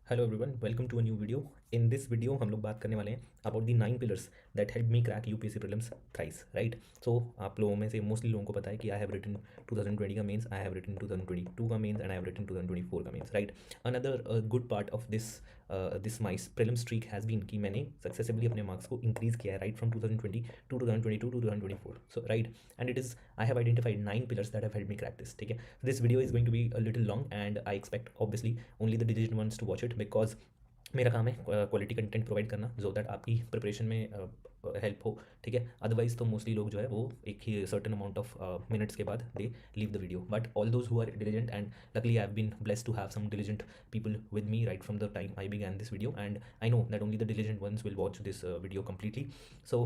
Hello everyone, welcome to a new video. In this video हम लोग बात करने वाले हैं about the 9 pillars that help me crack UPSC prelims thrice, right. So आप लोगों में से मोस्टली लोगों को पता है कि आई हैव रिटन 2020 का मेंस, आई हैव रिटन 2022 का mains and I have written 2024 का mains, right. Another good part of this mains prelim streak has been कि मैंने सक्सेसफुली अपने मार्क्स को इंक्रीज़ किया है, right, from 2020 to 2022 to 2024, so right. And it is I have identified 9 pillars that have help me crack this, ठीक है। This video is going to be a little long and I expect obviously only the diligent ones to watch it, because मेरा काम है quality content provide करना जो that आपकी preparation में help हो, ठीक है। अदरवाइज तो मोस्टली लोग जो है वो एक ही सर्टन अमाउंट ऑफ मिनट्स के बाद they leave the video, but all those who are diligent and luckily I have been blessed to have some diligent people with me right from the time I began this video, and I know that only the diligent ones will watch this video completely. So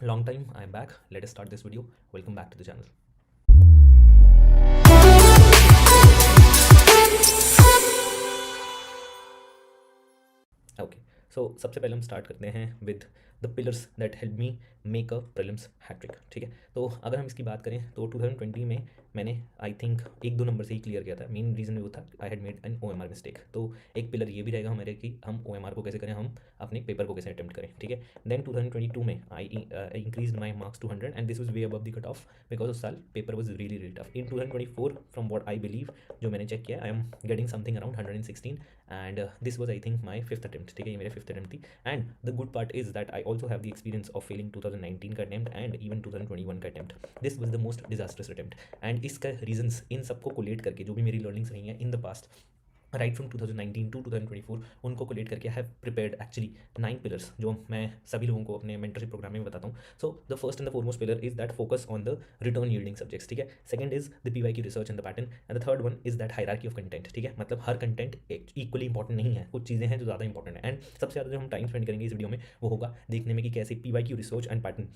long time I am back, let us start this video. Welcome back to the channel. Okay, so सबसे पहले हम start करते हैं with the pillars that help me make a prelims hattrick, ठीक है। तो अगर हम इसकी बात करें तो 2020 में मैंने आई थिंक 1-2 नंबर से ही क्लियर किया था। मेन रीज़न वो था I had made an OMR mistake. तो एक पिलर ये भी रहेगा हमारे कि हम OMR को कैसे करें, हम अपने पेपर को कैसे अटेम्प्ट करें, ठीक है। देन 2022 में I increase my marks to 100 and this was way above the cut off because उस साल paper was really really tough. In 2024 from what I believe, जो मैंने चेक किया, I am getting something around 116 and this was I think my fifth attempt, ठीक है। ये मेरे fifth attempt थी and the good part is that I also have the experience of Fehling 2019 का attempt and even 2021 का attempt. This was the most disasters attempt and इसका reasons इन सबको कोलेट करके जो भी मेरी लर्निंग्स रही हैं in the past right from 2019 to 2024 उनको कोलेट करके I have prepared actually 9 pillars जो मैं सभी लोगों को अपने मेंटरशिप प्रोग्राम में बताता हूँ। सो the first and the foremost pillar is that focus on the return yielding subjects, ठीक है। सेकंड इज द पीवाई की research and the pattern and the third one is that hierarchy of content, ठीक है। मतलब हर content equally important नहीं है, कुछ चीज़ें हैं जो ज़्यादा इंपॉर्टेंट है एंड सबसे ज़्यादा जो हम टाइम स्पेंड करेंगे इस वीडियो में वो होगा देखने में कि कैसे पीवाई की research and pattern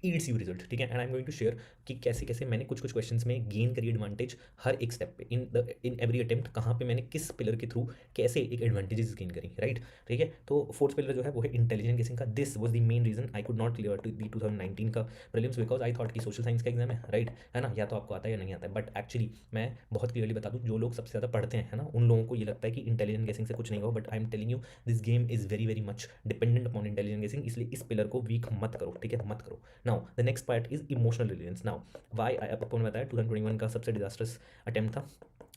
yields you result, ठीक है। And I am going to share कि कैसे कैसे मैंने कुछ कुछ क्वेश्चंस में गेन करी एडवांटेज हर एक स्टेप पे इन एवरी अटेम्प्ट, कहाँ पे मैंने किस पिलर के थ्रू कैसे एक एडवांटेजेस गेन करी, राइट, ठीक है। तो फोर्थ पिलर जो है वो है इंटेलिजेंट गेसिंग का। This was the main reason I could not clear to the 2019 का प्रीलिम्स बिकॉज आई थॉट कि सोशल साइंस का एग्जाम है, राइट, है ना, या तो आपको आता है या नहीं आता है। बट एक्चुअली मैं बहुत क्लियरली बता दूँ, जो लोग सबसे ज़्यादा पढ़ते हैं, है ना, उन लोगों को ये लगता है कि इंटेलिजेंट गेसिंग से कुछ नहीं होगा, but I am telling you this game is very very much dependent upon intelligent गेसिंग, इसलिए इस पिलर को वीक मत करो, ठीक है, मत करो। Now the next part is emotional resilience. Now why आपको मैंने बताया 2021 का सबसे डिजास्टर्स अटेम्प्ट था,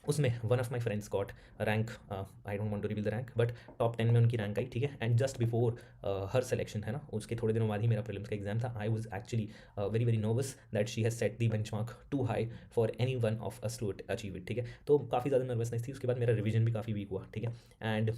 उसमें one of my friends got rank, I don't want to reveal the rank, but top 10 में उनकी रैंक आई, ठीक है। And just before her selection, है ना, उसके थोड़े दिनों बाद ही मेरा प्रीलिम्स का एग्जाम था। I was actually very very nervous that she has set the benchmark too high for any one of us to achieve it, ठीक है। तो काफ़ी ज़्यादा नर्वसनेस थी। उसके बाद मेरा रिवीजन भी काफ़ी वीक हुआ, ठीक है। एंड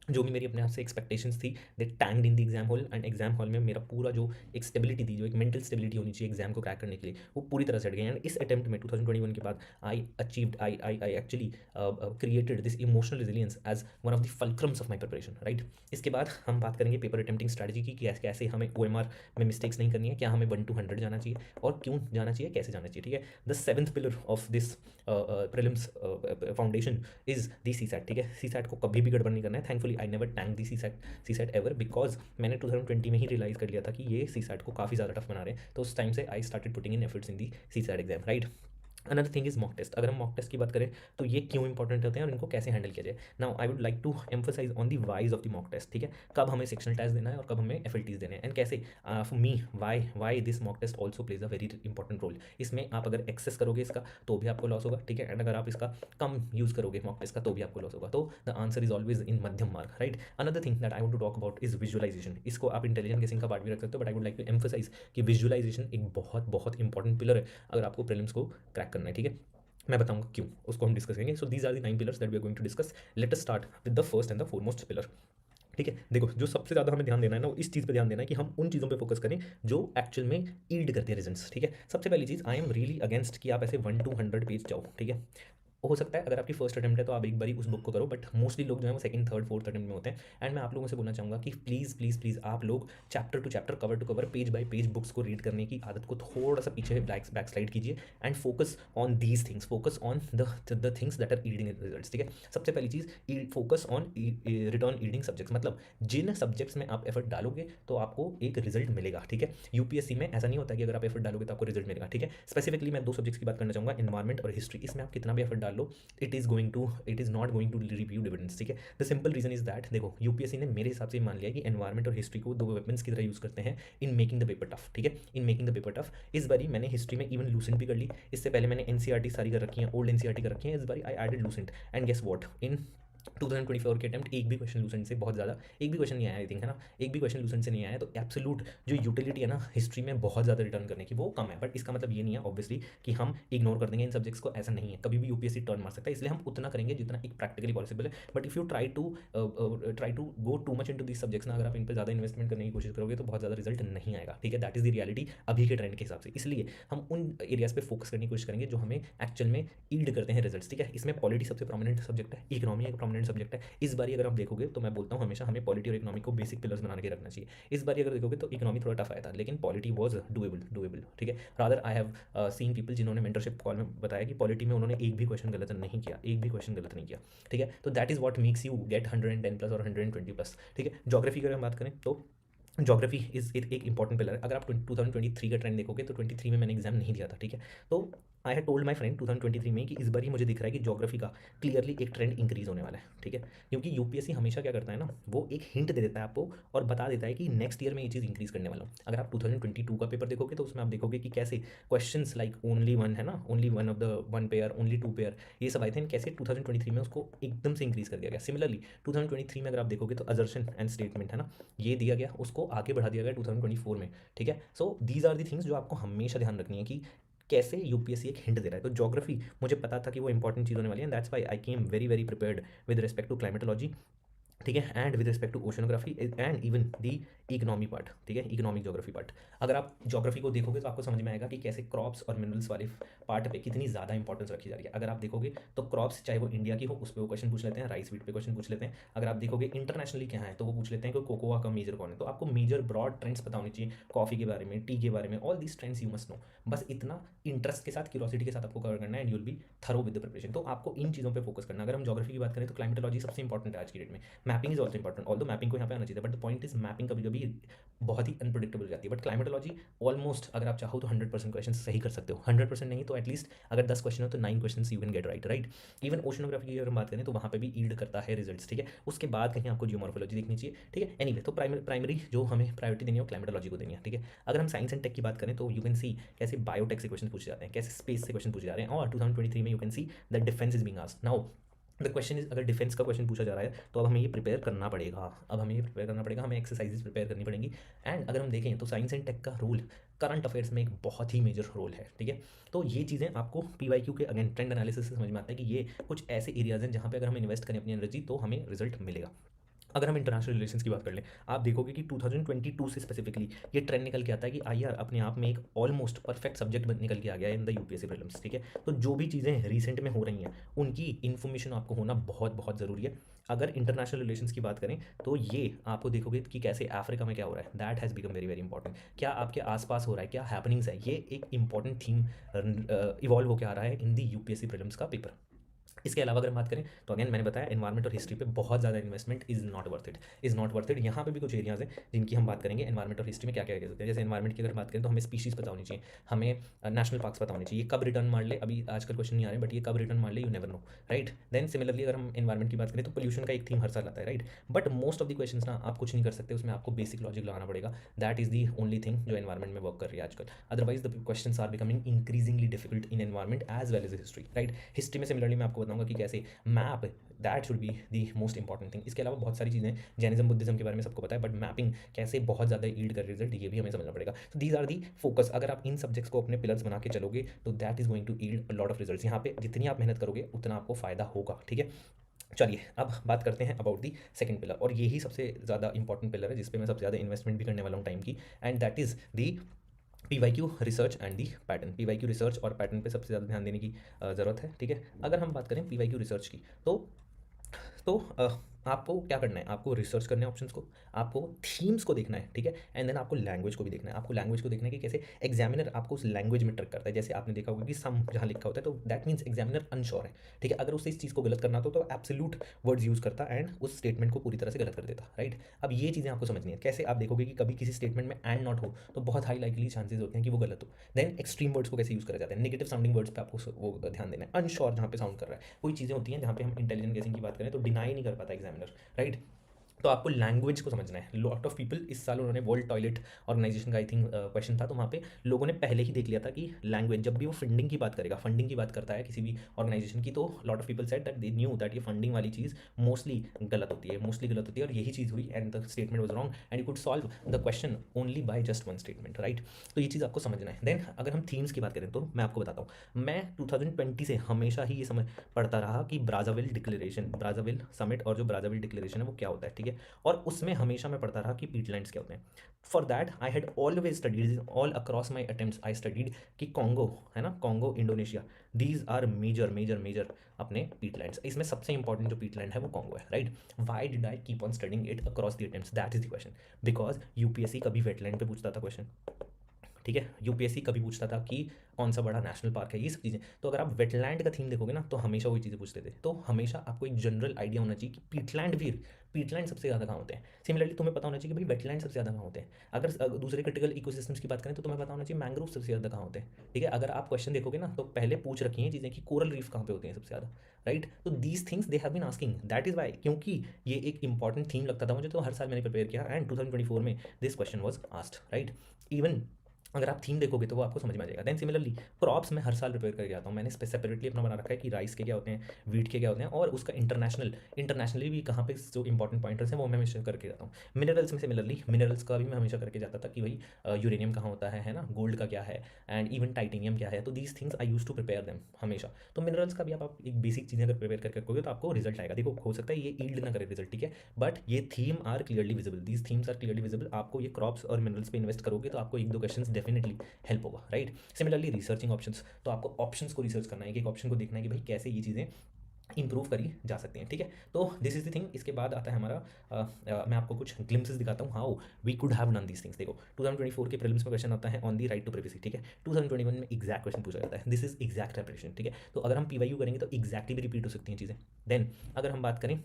जो भी मेरी अपने आप से एक्सपेक्टेशंस थी they tanked in the exam hall and exam hall में मेरा पूरा जो एक स्टेबिलिटी थी, जो एक मेंटल स्टेबिलिटी होनी चाहिए एग्जाम को क्रैक करने के लिए, वो पूरी तरह से हट गई। एंड इस अटेम्प्ट में 2021 के बाद I achieved I actually created this emotional resilience as one of the fulcrums of my preparation, right. इसके बाद हम बात करेंगे पेपर अटेम्प्टिंग स्ट्रैटेजी की, कैसे कैसे हमें OMR में मिस्टेक्स नहीं करनी है, क्या हमें 1 to 100 जाना चाहिए और क्यों जाना चाहिए, कैसे जाना चाहिए, ठीक है। The seventh pillar of this prelims foundation is the CSAT, ठीक है। CSAT को कभी भी गड़बड़ नहीं करना है। Thankfully I never tank the CSAT ever because मैंने 2020 में ही रियलाइज कर लिया था कि ये CSAT को काफ़ी ज़्यादा टफ बना रहे हैं। तो उस टाइम से I started putting in efforts in the CSAT exam, right. Another thing is mock test. अगर हम मॉक टेस्ट की बात करें तो ये क्यों इंपॉर्टेंट होते हैं और इनको कैसे हैंडल किया जाए। Now I would like to emphasize on the whys of the mock test, ठीक है। कब हमें सेक्शनल टेस्ट देना है और कब हमें FLTs देने हैं एंड कैसे। For me why this mock test also plays a very important role. इसमें आप अगर एक्सेस करोगे इसका तो भी आपको लॉस होगा, ठीक है। एंड अगर आप इसका कम यूज़ करोगे मॉक टेस्ट का तो भी आपको लॉस होगा। तो the answer is always in मध्यम mark, right. Another thing that I want to talk about is visualisation. इसको आप इंटेलिजेंट गेसिंग का पार्ट भी रख सकते हो, but I would like to emphasize कि विजुअलाइजेशन एक बहुत बहुत इंपॉर्टेंट पिलर है अगर आपको प्रीलिम्स को क्रैक करना है, ठीक है। मैं बताऊंगा क्यों, उसको हम डिस्कस करेंगे। So these are the 9 pillars that we are going to discuss. Let us start with the first and the foremost pillar, ठीक है। देखो, जो सबसे ज़्यादा हमें ध्यान देना है ना, इस चीज़ पे ध्यान देना है कि हम उन चीज़ों पे फोकस करें जो एक्चुअल में ईल्ड करते हैं रिजल्ट्स, ठीक है। सबसे पहली चीज़, आई एम रियली अगेंस्ट कि आप ऐसे 1 to 100 पेज जाओ, ठीक है। हो सकता है अगर आपकी फर्स्ट अटेम्प्ट है तो आप एक बारी उस बुक को करो, बट मोस्टली लोग जो है वो सेकंड थर्ड फोर्थ अटेम्प्ट में होते हैं। एंड मैं आप लोगों से बोलना चाहूँगा कि प्लीज़ प्लीज़ प्लीज़ आप लोग chapter to chapter, cover to cover, page by page books को रीड करने की आदत को थोड़ा सा पीछे बैक स्लाइड कीजिए and focus on these things, focus on the things that are yielding results, ठीक है। सबसे पहली चीज़, focus on return yielding subjects. मतलब जिन सब्जेक्ट्स में आप एफर्ट डालोगे तो आपको एक रिजल्ट मिलेगा, ठीक है। यूपीएससी में ऐसा नहीं होता कि अगर आप एफर्ट डालोगे तो आपको रिजल्ट मिलेगा, ठीक है। स्पेसिफिकली मैं 2 सब्जेक्ट्स की बात करना चाहूँगा, एनवायरमेंट और हिस्ट्री। इसमें आप कितना भी एफर्ट डाल लो, it is not going to review dividends, ठीक है। The simple reason is that, देखो यूपीएससी ने मेरे हिसाब से मान लिया कि एनवायरमेंट और हिस्ट्री को 2 वेपन्स की तरह यूज़ करते हैं in making the paper tough, ठीक है, in making the paper tough. इस बारी मैंने हिस्ट्री में इवन लूसेंट भी कर ली, इससे पहले मैंने एनसीईआरटी सारी कर रखी है, ओल्ड एनसीईआरटी कर रखी है, इस बारी I added Lucent and guess what, in 2024 के अटेम्प्ट एक भी क्वेश्चन लूसेंट से बहुत ज़्यादा, एक भी क्वेश्चन नहीं आया आई थिंक, है ना, एक भी क्वेश्चन लूसेंट से नहीं आया, तो एब्सोल्यूट जो यूटिलिटी है ना हिस्ट्री में बहुत ज़्यादा रिटर्न करने की वो कम है। बट इसका मतलब ये नहीं है ऑब्वियसली कि हम इग्नोर कर देंगे इन सब्जेक्ट्स को, ऐसा नहीं है, कभी भी यूपीएससी टर्न मार सकता है, इसलिए हम उतना करेंगे जितना एक प्रैक्टिकली पॉसिबल है। But if you try to go too much into this subjects ना, अगर आप इन पर ज़्यादा इन्वेस्टमेंट करने की कोशिश करोगे तो बहुत ज़्यादा रिजल्ट नहीं आएगा, ठीक है, दैट इज़ द रियलिटी अभी के ट्रेंड के हिसाब से। इसलिए हम उन एरियाज़ पे फोकस करने की कोशिश करेंगे जो हमें एक्चुअल में ईल्ड करते हैं रिजल्ट्स, ठीक है। इसमें पॉलिटी सबसे प्रोमिनेंट सब्जेक्ट है, इकोनॉमी एक प्रोमिनेंट सब्जेक्ट है। इस बारी अगर आप देखोगे तो मैं बोलता हूँ हमेशा हमें पॉलिटी और इकोनॉमी को बेसिक पिलर्स बना के रखना चाहिए। इस बारी अगर देखोगे तो इकोनॉमी थोड़ा टफ आया था, लेकिन पॉलिटी वॉज डूएबल, ठीक है। Rather I have seen people जिन्होंने मेंटरशिप कॉल में बताया कि पॉलिटी में उन्होंने एक भी क्वेश्चन गलत नहीं किया, एक भी क्वेश्चन गलत नहीं किया, ठीक है। तो that is what makes you get 110+ और 120+, ठीक है। ज्योग्राफी की अगर हम बात करें तो ज्योग्राफी इज एक इंपॉर्टेंट पिलर है। अगर आप 2023 का ट्रेंड देखोगे तो 23 में मैंने एग्जाम नहीं दिया था, ठीक है। तो I had told my friend 2023 में कि इस बार ही मुझे दिख रहा है कि ज्योग्राफी का क्लियरली एक ट्रेंड इंक्रीज होने वाला है, ठीक है। क्योंकि यूपीएससी हमेशा क्या करता है ना, वो एक हिंट दे देता है आपको और बता देता है कि नेक्स्ट ईयर में ये चीज़ इंक्रीज करने वाला हूँ। अगर आप 2022 का पेपर देखोगे तो उसमें आप देखोगे कि कैसे क्वेश्चंस लाइक ओनली वन है ना, only one of the one pair, only 2 pair, ये सब आए थे, कैसे 2023 में उसको एकदम से इंक्रीज कर दिया गया। सिमिलरली 2023 में अगर आप देखोगे तो असर्शन एंड स्टेटमेंट है ना, ये दिया गया, उसको आगे बढ़ा दिया गया 2024 में, ठीक है। So these are the things जो आपको हमेशा ध्यान रखनी है कि कैसे यूपीएससी एक हिंट दे रहा है। तो ज्योग्राफी मुझे पता था कि वो इंपॉर्टेंट चीज़ होने वाली है, that's why I came very very prepared with respect to climatology, ठीक है, and with respect to oceanography and even the economy part, ठीक है, इकोनॉमिक ज्योग्राफी पार्ट। अगर आप ज्योग्राफी को देखोगे तो आपको समझ में आएगा कि कैसे क्रॉप्स और मिनरल्स वाले पार्ट पे कितनी ज़्यादा इंपॉर्टेंस रखी जा रही है। अगर आप देखोगे तो क्रॉप्स चाहे वो इंडिया की हो उस पर वो क्वेश्चन पूछ लेते हैं, राइस वीट पे क्वेश्चन पूछ लेते हैं। अगर आप देखोगे इंटरनेशनली क्या है तो वो पूछ लेते हैं कि कोकोआ का मेजर कौन है। तो आपको मेजर ब्रॉड ट्रेंड्स पता होनी चाहिए, कॉफ़ी के बारे में, टी के बारे में, all these trends you must know. बस इतना इंटरेस्ट के साथ, क्यूरोसिटी के साथ आपको कवर करना है and you will B thorough with the preparation. तो आपको इन चीज़ों पर फोकस करना। अगर हम ज्योग्राफी की बात करें तो क्लाइमेटोलॉजी सबसे इंपॉर्टेंट है आज की डेट में, mapping is also important, although mapping को यहाँ पे आना चाहिए, but the point is mapping कभी कभी बहुत ही अनप्रेडिक्टेबल हो जाती है। बट क्लाइमेटोलॉजी ऑलमोस्ट अगर आप चाहो तो 100% क्वेश्चन सही कर सकते हो, 100% नहीं तो एटलीस्ट अगर 10 क्वेश्चन हो तो 9 question you can get right. Even oceanography की अगर हम बात करें तो वहाँ पे भी ईल्ड करता है रिजल्ट्स, ठीक है। उसके बाद कहीं आपको जियोमॉर्फोलॉजी देखनी चाहिए, ठीक है। एनीवे तो प्राइमरी जो हमें प्रायोरिटी देनी है वो क्लाइमेटोलॉजी को देनी है, ठीक है। अगर हम साइंस एंड टेक की बात करें तो यू कैन सी कैसे बायोटेक से क्वेश्चन पूछे जाते हैं, कैसे स्पेस से क्वेश्चन पूछे जा रहे हैं, और 2023 में you can see that defence is being asked. Now the question is, अगर डिफेंस का क्वेश्चन पूछा जा रहा है तो अब हमें ये प्रिपेयर करना पड़ेगा, हमें एक्सरसाइजेस प्रिपेयर करनी पड़ेंगी। एंड अगर हम देखें तो साइंस एंड टेक का रोल करंट अफेयर्स में एक बहुत ही मेजर रोल है, ठीक है। तो ये चीज़ें आपको पीवाईक्यू के अगेन ट्रेंड एनालिसिस से समझ में आता है कि ये कुछ ऐसे एरियाज हैं जहाँ पे अगर हम इन्वेस्ट करें अपनी एनर्जी तो हमें रिजल्ट मिलेगा। अगर हम इंटरनेशनल रिलेशंस की बात कर लें, आप देखोगे कि 2022 से स्पेसिफिकली ये ट्रेंड निकल के आता है कि आईआर अपने आप में एक ऑलमोस्ट परफेक्ट सब्जेक्ट निकल के आ गया है इन द यूपीएससी प्रीलिम्स, ठीक है। तो जो भी चीज़ें रिसेंट में हो रही हैं उनकी इन्फॉर्मेशन आपको होना बहुत बहुत ज़रूरी है। अगर इंटरनेशनल रिलेशंस की बात करें तो ये आपको देखोगे कि कैसे अफ्रीका में क्या हो रहा है, that has become very very important. क्या आपके आसपास हो रहा है, क्या हैपनिंग्स है, ये एक इंपॉर्टेंट थीम इवॉल्व होकर आ रहा है इन दी यूपीएससी प्रीलिम्स का पेपर। इसके अलावा अगर हम बात करें तो अगेन मैंने बताया एनवायरमेंट और हिस्ट्री पे बहुत ज़्यादा investment is not worth it. यहाँ पे भी कुछ एरियाज हैं जिनकी हम बात करेंगे एनवायरमेंट और हिस्ट्री में क्या क्या कर सकते हैं। जैसे एनवायरमेंट की अगर बात करें तो हमें स्पीशीज़ पता होनी चाहिए, हमें नेशनल पार्क्स पता होनी चाहिए, कब रिटर्न मार ले, अभी आजकल क्वेश्चन नहीं आ रहे बट ये कब रिटर्न मार ले you never know, right. Then similarly अगर हम एनवायरमेंट की बात करें तो पोल्यूशन का एक थीम हर साल आता है, right. But most of the question ना आप कुछ नहीं कर सकते, उसमें आपको बेसिक लॉजिक लगाना पड़ेगा, that is the only thing जो एनवायरमेंट में वर्क कर रही है आजकल। Otherwise the question are becoming increasingly difficult in environment as well as history, right. History में सिमिलरली मैं आपको बताऊंगा कि कैसे map, that should be the most important thing. इसके अलावा बहुत सारी चीज़ें, जैनिज्म बुद्धिज्म के बारे में सबको पता है, बट मैपिंग कैसे बहुत ज़्यादा ईल्ड कर रिजल्ट ये भी हमें समझना पड़ेगा। तो दीज आर दी फोकस। अगर आप इन सब्जेक्ट्स को अपने पिलर्स बना के चलोगे तो that is going to yield a lot of results. यहाँ पे जितनी आप मेहनत करोगे उतना आपको फायदा होगा, ठीक है। चलिए अब बात करते हैं अबाउट दी सेकंड पिलर, और यही सबसे ज़्यादा इंपॉर्टेंट पिलर है जिस पे मैं सबसे ज़्यादा इन्वेस्टमेंट भी करने वाला हूँ टाइम की, and that is the PYQ research and the pattern. PYQ research और पैटर्न पे सबसे ज़्यादा ध्यान देने की ज़रूरत है, ठीक है। अगर हम बात करें पीवाईक्यू रिसर्च की तो आपको क्या करना है, आपको रिसर्च करना है ऑप्शंस को, आपको थीम्स को देखना है, ठीक है, एंड देन आपको लैंग्वेज को भी देखना है। आपको लैंग्वेज को देखना है कि कैसे एग्जामिनर आपको उस लैंग्वेज में ट्रिक करता है। जैसे आपने देखा होगा कि सम जहाँ लिखा होता है तो दैट मीन्स एग्जामिनर अनश्योर है, ठीक है। अगर उसे इस चीज़ को गलत करना तो एब्सोल्यूट वर्ड्स यूज़ करता एंड उस स्टेटमेंट को पूरी तरह से गलत कर देता, राइट। अब ये चीज़ें आपको समझनी है। कैसे आप देखोगे कि कभी किसी स्टेटमेंट में एंड नॉट हो तो बहुत हाई लाइकली चांसेस होते हैं कि वो गलत हो। देन एक्सट्रीम वर्ड्स को कैसे यूज़ करा जाता है, नेगेटिव साउंडिंग वर्ड्स पे आपको वो ध्यान देना है। अनश्योर जहाँ पे साउंड कर रहा है, कोई चीज़ें होती हैं जहाँ पे हम इंटेलिजेंट गेसिंग की बात करें तो डिनाई नहीं कर पाता एग्जामिनर, राइट। तो आपको लैंग्वेज को समझना है। लॉट ऑफ पीपल इस साल उन्होंने वर्ल्ड टॉयलेट ऑर्गेनाइजेशन का आई थिंक क्वेश्चन था, तो वहाँ पे लोगों ने पहले ही देख लिया था कि लैंग्वेज जब भी वो फंडिंग की बात करेगा, फंडिंग की बात करता है किसी भी ऑर्गेनाइजेशन की, तो lot of people said that they knew that ये फंडिंग वाली चीज़ मोस्टली गलत होती है, मोस्टली गलत होती है, और यही चीज़ हुई and the statement was wrong and you could solve the question only by just one statement, right. तो ये चीज़ आपको समझना है। देन अगर हम थीम्स की बात करें तो मैं आपको बताता हूँ, मैं 2020 से हमेशा ही ये समझ पढ़ता रहा कि ब्राज़ाविल डिक्लेरेशन, ब्राज़ाविल समिट और जो ब्राज़ाविल डिक्लेरेशन है वो क्या होता है, ठीक है। और उसमें हमेशा मैं पढ़ता रहा कि पीटलैंड्स क्या होते हैं। For that I had always studied all across my attempts, I studied कि कॉन्गो है ना, Congo Indonesia, these are major major major अपने पीटलैंड्स। इसमें सबसे इंपॉर्टेंट जो पीटलैंड है वो कॉन्गो है, right. Why did I keep on studying it across the attempts, that is the question. Because UPSC कभी वेटलैंड पे पूछता था क्वेश्चन, ठीक है। यूपीएससी कभी पूछता था कि कौन सा बड़ा नेशनल पार्क है, ये सब चीज़ें। तो अगर आप वेटलैंड का थीम देखोगे ना तो हमेशा वही चीज़ें पूछते थे। तो हमेशा आपको एक जनरल आइडिया होना चाहिए कि पीटलैंड भी, पीटलैंड सबसे ज़्यादा कहाँ होते हैं। सिमिलरली तुम्हें पता होना चाहिए कि भाई वेटलैंड सबसे ज़्यादा कहाँ होते हैं। अगर दूसरे क्रिटिकल इकोसिस्टम्स की बात करें तो तुम्हें पता होना चाहिए मैंग्रोव सबसे ज़्यादा कहाँ होते हैं, ठीक है। अगर आप क्वेश्चन देखोगे ना तो पहले पूछ रखी हैं चीज़ें कि कोरल रीफ कहाँ पे होते हैं सबसे ज़्यादा, राइट। तो these things they have been asking, that is why, क्योंकि ये एक इंपॉर्टेंट थीम लगता था मुझे, तो हर साल मैंने प्रिपेयर किया एंड 2024 में this question was asked, right. Even अगर आप थीम देखोगे तो वो आपको समझ में आ जाएगा। देन सिमिलरली क्रॉप्स मैं हर साल प्रिपेयर करके आता हूँ। मैंने सेपरेटली अपना बना रखा है कि राइस के क्या होते हैं, वीट के क्या होते हैं, और उसका इंटरनेशनली भी कहाँ पे जो इंपॉर्टेंट पॉइंटर्स हैं वो मैं हमेशा करके जाता हूँ। मिनरल्स में सिमिलरली मिनरल्स का भी मैं हमेशा करके जाता था कि भाई यूरेनियम कहाँ होता है ना, गोल्ड का क्या है, एंड इवन टाइटेनियम क्या है। तो these things I use to prepare them हमेशा। तो मिनरल्स का भी आप एक बेसिक चीज़ें अगर प्रिपेयर करके रखोगे तो आपको रिजल्ट आएगा। देखो हो सकता है ये ईल्ड ना करे रिजल्ट, ठीक है, बट ये theme are clearly visible, these themes are clearly visible. आपको ये क्रॉप्स और मिनरल्स पे इन्वेस्ट करोगे तो आपको एक दो क्वेश्चन डेफिनेटली हेल्प होगा, राइट। सिमिलरली रिसर्चिंग ऑप्शंस, तो आपको ऑप्शंस को रिसर्च करना है, एक ऑप्शन को देखना है कि भाई कैसे ये चीज़ें इंप्रूव करी जा सकती हैं, ठीक है। तो दिस इज द थिंग। इसके बाद आता है हमारा मैं आपको कुछ ग्लिम्पसेस दिखाता हूँ how we could have done these things. देखो 2024 के प्रीलिम्स में क्वेश्चन आता है on the right to privacy, ठीक है। 2021 में एग्जैक्ट क्वेश्चन पूछा जाता है, दिस इज एग्जैक्ट रेपिटेशन, ठीक है। तो अगर हम पीवाईयू करेंगे तो एग्जैक्टली भी रिपीट हो सकती हैं चीज़ें। देन अगर हम बात करें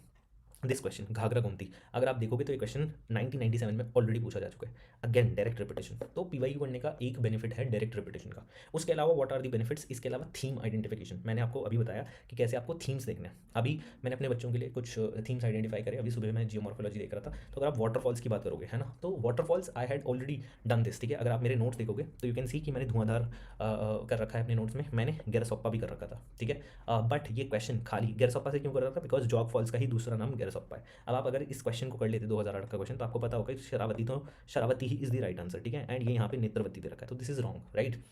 दिस क्वेश्चन घाघरा गोमती, अगर आप देखोगे तो ये क्वेश्चन 1997 में ऑलरेडी पूछा जा चुका है। अगेन डायरेक्ट रिपीटेशन, तो पीवाईक्यू पढ़ने का एक बेनिफिट है डायरेक्ट रिपीटेशन का। उसके अलावा व्हाट आर दी बेनिफिट्स, इसके अलावा थीम आइडेंटिफिकेशन, मैंने आपको अभी बताया कि कैसे आपको थीम्स देखना है। अभी मैंने अपने बच्चों के लिए कुछ थीम्स आइडेंटिफाई करे। अभी सुबह मैं जियोमॉर्फोलॉजी देख रहा था, तो अगर आप वाटरफॉल्स की बात करोगे है ना, तो waterfalls I had already done this, ठीक है। अगर आप मेरे नोट्स देखोगे तो यू कैन सी कि मैंने धुआंधार कर रखा है अपने नोट्स में, मैंने गैरसोप्पा भी कर रखा था, ठीक है। बट ये क्वेश्चन खाली गैरसोप्पा से क्यों कर रहा था, बिकॉज जॉग फॉल्स का ही दूसरा नाम गैरसोप्पा है। अब आप अगर इस क्वेश्चन को कर लेते 2008 का क्वेश्चन तो आपको पता होगा कि शरावती, तो Sharavati he is the right answer, ठीक है। एंड ये यहाँ पे नेत्रवती दे रखा है, तो this is wrong, right.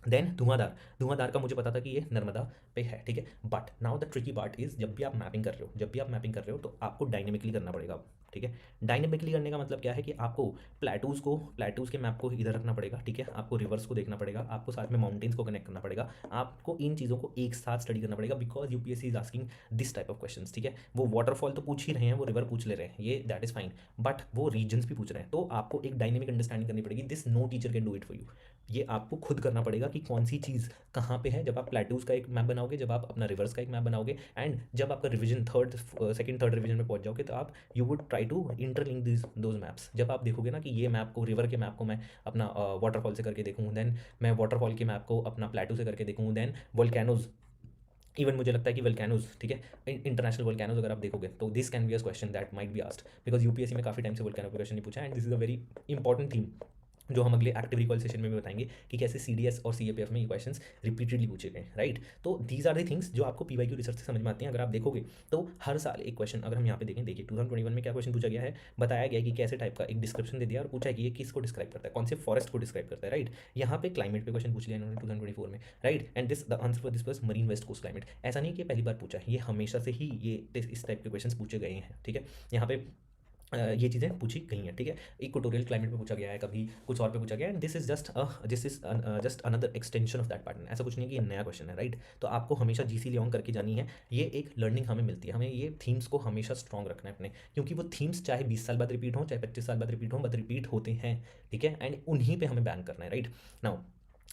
Then धुआंधार, धुआंधार का मुझे पता था कि ये नर्मदा पे है, ठीक है। But now the tricky part is जब भी आप मैपिंग कर रहे हो, जब भी आप मैपिंग कर रहे हो तो आपको डायनेमिकली करना पड़ेगा, ठीक है। डायनेमिकली करने का मतलब क्या है कि आपको प्लेटूज के मैप को इधर रखना पड़ेगा, ठीक है। आपको रिवर्स को देखना पड़ेगा, आपको साथ में माउंटेन्स को कनेक्ट करना पड़ेगा, आपको इन चीज़ों को एक साथ स्टडी करना पड़ेगा, because UPSC is asking this type of question, ठीक है। वो वाटरफॉल तो पूछ ही रहे हैं, वो रिवर पूछ ले रहे हैं, ये दैट इज फाइन, बट वो रीजन्स भी पूछ रहे हैं, तो आपको एक डायनेमिक अंडरस्टैंडिंग करनी पड़ेगी। This no teacher can do it for you. ये आपको खुद करना पड़ेगा कि कौन सी चीज़ कहाँ पे है। जब आप प्लेटूज का एक मैप बनाओगे, जब आप अपना रिवर्स का एक मैप बनाओगे, एंड जब आपका रिवीजन सेकंड थर्ड रिवीजन में पहुंच जाओगे तो आप you would try to interlink this those maps. जब आप देखोगे ना कि ये मैप को, रिवर के मैप को मैं अपना वाटरफॉल से करके देखूँ, देन मैं वाटरफॉल के मैप को अपना प्लेटू से करके देखूँ, देन वोल्केनोज, इवन मुझे लगता है कि वोल्केनोज, ठीक है, इंटरनेशनल वोल्केनोज अगर आप देखोगे तो this can be a question that might be asked, because UPSC में काफी टाइम से वोल्केनो का क्वेश्चन नहीं पूछा, and this is a very important theme जो हम अगले एक्टिव रिकॉल सेशन में भी बताएंगे कि कैसे सीडीएस और सीएपीएफ में ये क्वेश्चंस रिपीटेडली पूछे गए, राइट। तो दीज आर द थिंग्स जो आपको पीवाईक्यू रिसर्च से समझ में आती हैं। अगर आप देखोगे तो हर साल एक क्वेश्चन, अगर हम यहाँ पे देखें, देखिए 2021 में क्या क्वेश्चन पूछा गया है, बताया गया कि कैसे टाइप का एक डिस्क्रिप्शन दे दिया और पूछा कि ये किसको डिस्क्राइब करता है, कौन से फॉरेस्ट को डिस्क्राइब करता है, राइट। यहाँ पे क्लाइमेट पे क्वेश्चन पूछ लिया इन्होंने 2024 में, right. And this the answer for this was marine west coast climate. ऐसा नहीं कि पहली बार पूछा है, ये हमेशा से ही ये इस टाइप के क्वेश्चन पूछे गए हैं, ठीक है। यहाँ पे ये चीज़ें पूछी गई हैं, ठीक है। इक्वेटोरियल क्लाइमेट पे पूछा गया है, कभी कुछ और पे पूछा गया है, and this is just another extension of that pattern. ऐसा कुछ नहीं कि ये नया क्वेश्चन है, राइट। तो आपको हमेशा जीसी लियोंग करके जानी है, ये एक लर्निंग हमें मिलती है। हमें ये थीम्स को हमेशा स्ट्रॉन्ग रखना है अपने, क्योंकि वो थीम्स चाहे 20 साल बाद रिपीट हो, चाहे 25 साल बाद रिपीट हो, बट रिपीट होते हैं, ठीक है। एंड उन्हीं पे हमें बैन करना है, राइट। नाउ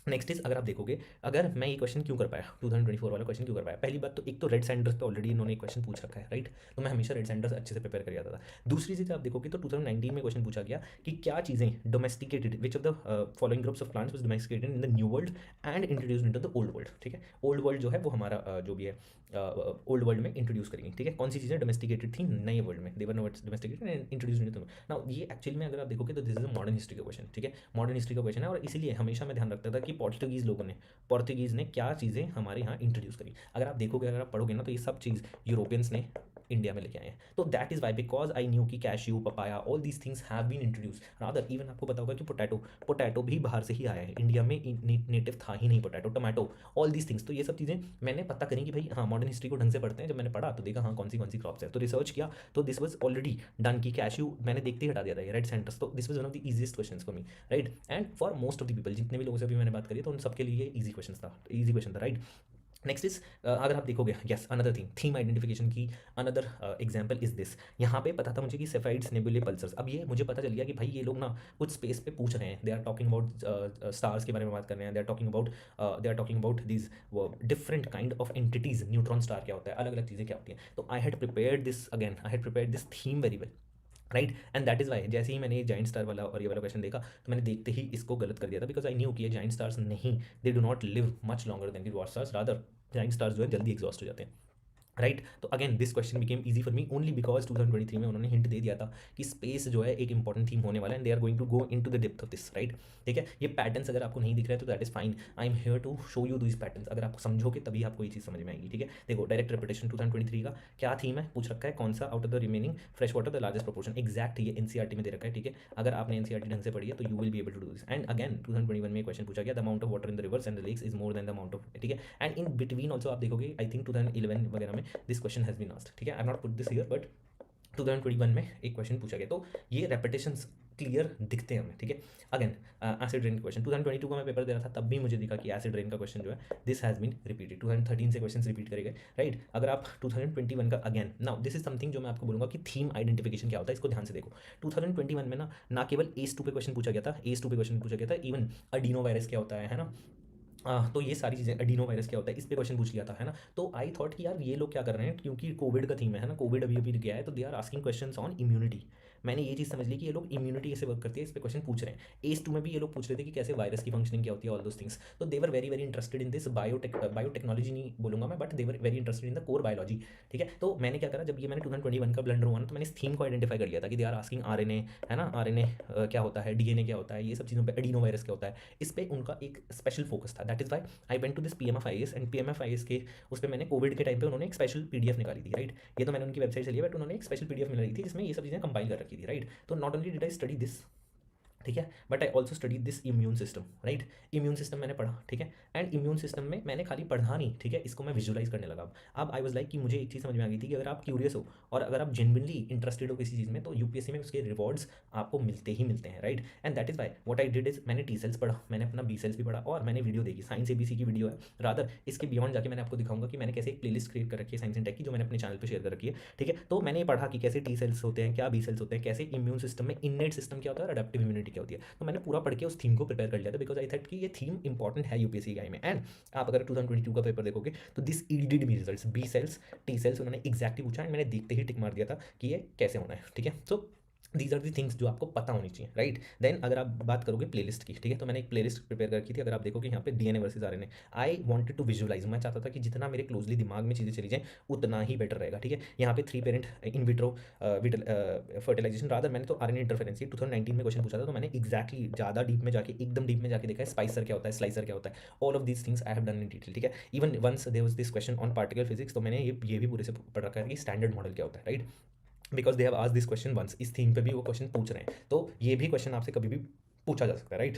नेक्स्ट इज, अगर आप देखोगे, अगर मैं ये क्वेश्चन क्यों कर पाया, 2024 वाला क्वेश्चन क्यों कर पाया, पहली बात तो एक तो रेड सैंडर्स पे ऑलरेडी इन्होंने क्वेश्चन पूछ रखा है, राइट। तो मैं हमेशा रेड सैंडर्स अच्छे से प्रिपेयर कर जाता था। दूसरी चीज़ आप देखोगे तो 2019 में क्वेश्चन पूछा गया कि क्या चीज़ें domesticated, which of the following groups of plants was domesticated in the new world and introduced into the old world, ठीक है। ओल्ड वर्ल्ड जो है वो हमारा जो भी है ओल्ड वर्ल्ड में इंट्रोड्यूस करेंगे, ठीक है। कौन सी चीज़ें डोमेस्टिकेटेड थी नए वर्ल्ड में, they were not domesticated and introduced into. Now ये एक्चुअली में अगर आप देखोगे तो this is a modern history का क्वेश्चन, ठीक है। मॉडर्न हिस्ट्री का क्वेश्चन है, और इसीलिए हमेशा मैं ध्यान रखता था कि पोर्तुगीज़ ने क्या चीज़ें हमारे यहाँ इंट्रोड्यूस करी। अगर आप देखोगे, अगर आप पढ़ोगे ना, तो ये सब चीज़ यूरोपियंस ने इंडिया में लेके आए हैं। तो that is why, because I knew कि cashew, papaya, all these things have been introduce. Rather even आपको पता होगा कि पोटैटो भी बाहर से ही आया है, इंडिया में नेटिव था ही नहीं potato, tomato, all these things. तो ये सब चीज़ें मैंने पता करी कि भाई हाँ, मॉडर्न हिस्ट्री को ढंग से पढ़ते हैं। जब मैंने पढ़ा तो देखा हाँ कौन सी क्रॉप्स है, तो रिसर्च किया, तो दिस वॉज ऑलरेडी डन की कैश्यू मैंने देखते ही हटा दिया था, रेड सेंटर्स। तो this was one of the easiest question for me, right. And for most of the people, जितने भी लोगों से अभी मैंने बात करी, तो उन सबके लिए ईजी क्वेश्चन था, राइट। नेक्स्ट इज, अगर आप देखोगे, yes another thing, theme identification की अनदर एग्जांपल इज दिस। यहाँ पे पता था मुझे कि सेफाइड्स, नेबुले, पल्सर्स। अब ये मुझे पता चल गया कि भाई ये लोग ना कुछ स्पेस पे पूछ रहे हैं, they are talking about stars के बारे में बात कर रहे हैं, they are talking about these different kind of entities, neutron star क्या होता है, अलग अलग चीज़ें क्या होती हैं। तो I had prepared this theme very well, right. And that is why, जैसे ही मैंने ये जाइंट स्टार वाला और ये वाला क्वेश्चन देखा, तो मैंने देखते ही इसको गलत कर दिया था, बिकॉज आई न्यू कि ये जाइंट स्टार्स नहीं, they do not live much longer than the dot stars, rather giant stars जो है जल्दी एग्जॉस्ट हो जाते हैं, राइट। तो again this question became easy for me only because 2023 में उन्होंने हिंट दे दिया था कि स्पेस जो है एक इंपॉर्टेंट थीम होने वाला है, and they are going to go into the depth of this, right. ठीक है, ये पैटर्न्स अगर आपको नहीं दिख रहे तो that is fine, I am here to show you this patterns. अगर आप समझोगे तभी आपको ये चीज़ समझ में आएगी, ठीक है। देखो, डायरेक्ट रेपिटेशन 2023 का क्या थीम है पूछ रखा है, कौन सा out of the remaining fresh water the largest proportion, exact ये एनसीईआरटी में दे रखा है, ठीक है। अगर आपने एनसीईआरटी ढंग से पढ़ी है तो you will be able to do this. And again 2021 में क्वेश्चन पूछा गया, the amount of water in the rivers and the lakes is more than the amount of, ठीक है। एंड इन बिटवीन ऑल्सो आप देखोगे, आई थिंक 2011 वगैरह में this question has been asked, ठीक है। I am not put this here, but 2021 में एक क्वेश्चन पूछा गया, तो ये रेपिटेशंस क्लियर दिखते हैं हमें, ठीक है। अगेन एसिड रेन क्वेश्चन 2022 का मैं पेपर दे रहा था, तब भी मुझे दिखा कि एसिड रेन का क्वेश्चन जो है दिस हैज़ बीन रिपीटेड, 2013 से क्वेश्चन रिपीट करे गए, राइट। अगर आप 2021 का again, now this is something जो मैं आपको बोलूँगा कि थीम आइडेंटिफिकेशन क्या होता है, इसको ध्यान से देखो। 2021 में ना केवल एस2 पे क्वेश्चन पूछा गया था, एस2 पे क्वेश्चन पूछा गया था, इवन अडीनो वायरस क्या होता है ना। तो ये सारी चीज़ें, एडिनो वायरस क्या होता है, इस पे क्वेश्चन पूछ लिया था, है ना। तो आई थॉट कि यार ये लोग क्या कर रहे हैं, क्योंकि कोविड का थीम है ना, कोविड अभी अभी गया है, तो they are asking question on immunity. मैंने ये चीज़ समझ ली कि ये लोग इम्यूनिटी कैसे वर्क करती है, इस पे क्वेश्चन पूछ रहे हैं। एस 2 में भी ये लोग पूछ रहे थे कि कैसे वायरस की फंक्शनिंग क्या होती है, ऑल दोस थिंग्स। तो they were very very interested in this biotechnology नहीं बोलूंगा मैं, but they were very interested in the core biology, ठीक है। तो मैंने क्या करा, जब ये मैंने 2021 का ब्लंडर हुआ ना, तो मैंने इस थीम को आइडेंटिफाई कर लिया था कि दे आर आस्किंग आरएनए, है ना, आरएनए क्या होता है, डीएनए क्या होता है, ये सब चीज़ों पर एडिनो वायरस क्या होता है, इस पर उनका एक स्पेशल फोकस था। That is why I went to this PMFIAS, and PMFIAS के उस पर मैंने कोविड के टाइम पे उन्होंने एक स्पेशल पीडीएफ निकाली थी, राइट। ये तो मैंने उनकी वेबसाइट से लिया, बट उन्होंने एक स्पेशल पीडीएफ निकाली थी जिसमें ये सब चीज़ें कंपाइल कर रखी थी, राइट। तो not only did I study this, ठीक है, but I also study this immune system, right. Immune system मैंने पढ़ा, ठीक है। एंड इम्यून सिस्टम में मैंने खाली पढ़ा नहीं, ठीक है, इसको मैं विजुलाइज करने लगा। अब आई वाज लाइक कि मुझे एक चीज़ समझ में आ गई थी कि अगर आप क्यूरियस हो और अगर आप जेनविनली इंटरेस्टेड हो किसी चीज़ में, तो यूपीएससी में उसके रिवॉर्ड्स आपको मिलते ही मिलते हैं, right. And that is why what I did is, मैंने टी सेल्स पढ़ा, मैंने अपना बी सेल्स भी पढ़ा, और मैंने वीडियो देखी, साइंस एबीसी की वीडियो है। रादर इसके बियॉन्ड जाके मैंने आपको दिखाऊंगा कि मैंने कैसे एक प्लेलिस्ट क्रिएट कर रखी है साइंस एंड टेक की, जो मैंने अपने चैनल पर शेयर कर रखी है, ठीक है। तो मैंने पढ़ा कि कैसे टी सेल्स होते हैं, क्या बी सेल्स होते हैं, कैसे इम्यून सिस्टम में इननेट सिस्टम क्या होता है और अडेप्टिव इम्यूनिटी क्या होती है। तो मैंने पूरा पढ़ के उस थीम को प्रिपेयर कर लिया था, बिकॉज आई थॉट कि ये थीम इंपॉर्टेंट है यूपीएससी आई में। एंड आप अगर 2022 का पेपर देखोगे तो this yielded me results, B cells, T cells, उन्होंने एग्जैक्टली पूछा, एंड मैंने देखते ही टिक मार दिया था कि ये कैसे होना है, ठीक है। So these are the things जो आपको पता होनी चाहिए, राइट। देन अगर आप बात करोगे प्लेलिस्ट की, ठीक है, तो मैंने एक प्लेलिस्ट प्रिपेयर कर रखी थी। अगर आप देखोगे यहाँ पे DNA versus RNA, I wanted to visualise, मैं चाहता था कि जितना मेरे क्लोजली दिमाग में चीज़ें चली जाएं उतना ही बेटर रहेगा, ठीक है। यहाँ पे 3 parent in vitro fertilisation, rather मैंने तो आरएनए इंटरफेरेंस 2019 में क्वेश्चन पूछा था, तो मैंने एक्जैक्टली ज़्यादा डीप में जाके, एकदम डीप में जाके देखा है स्पाइसर क्या होता है, स्लाइसर क्या होता है, all of these things I have done in detail, ठीक है। Even once there was this question on particle physics, तो मैंने ये भी पूरे से पढ़ रखा है कि स्टैंडर्ड मॉडल क्या होता है, right. Because they have asked this question once, इस थीम पे भी वो क्वेश्चन पूछ रहे हैं, तो ये भी क्वेश्चन आपसे कभी भी पूछा जा सकता है, राइट।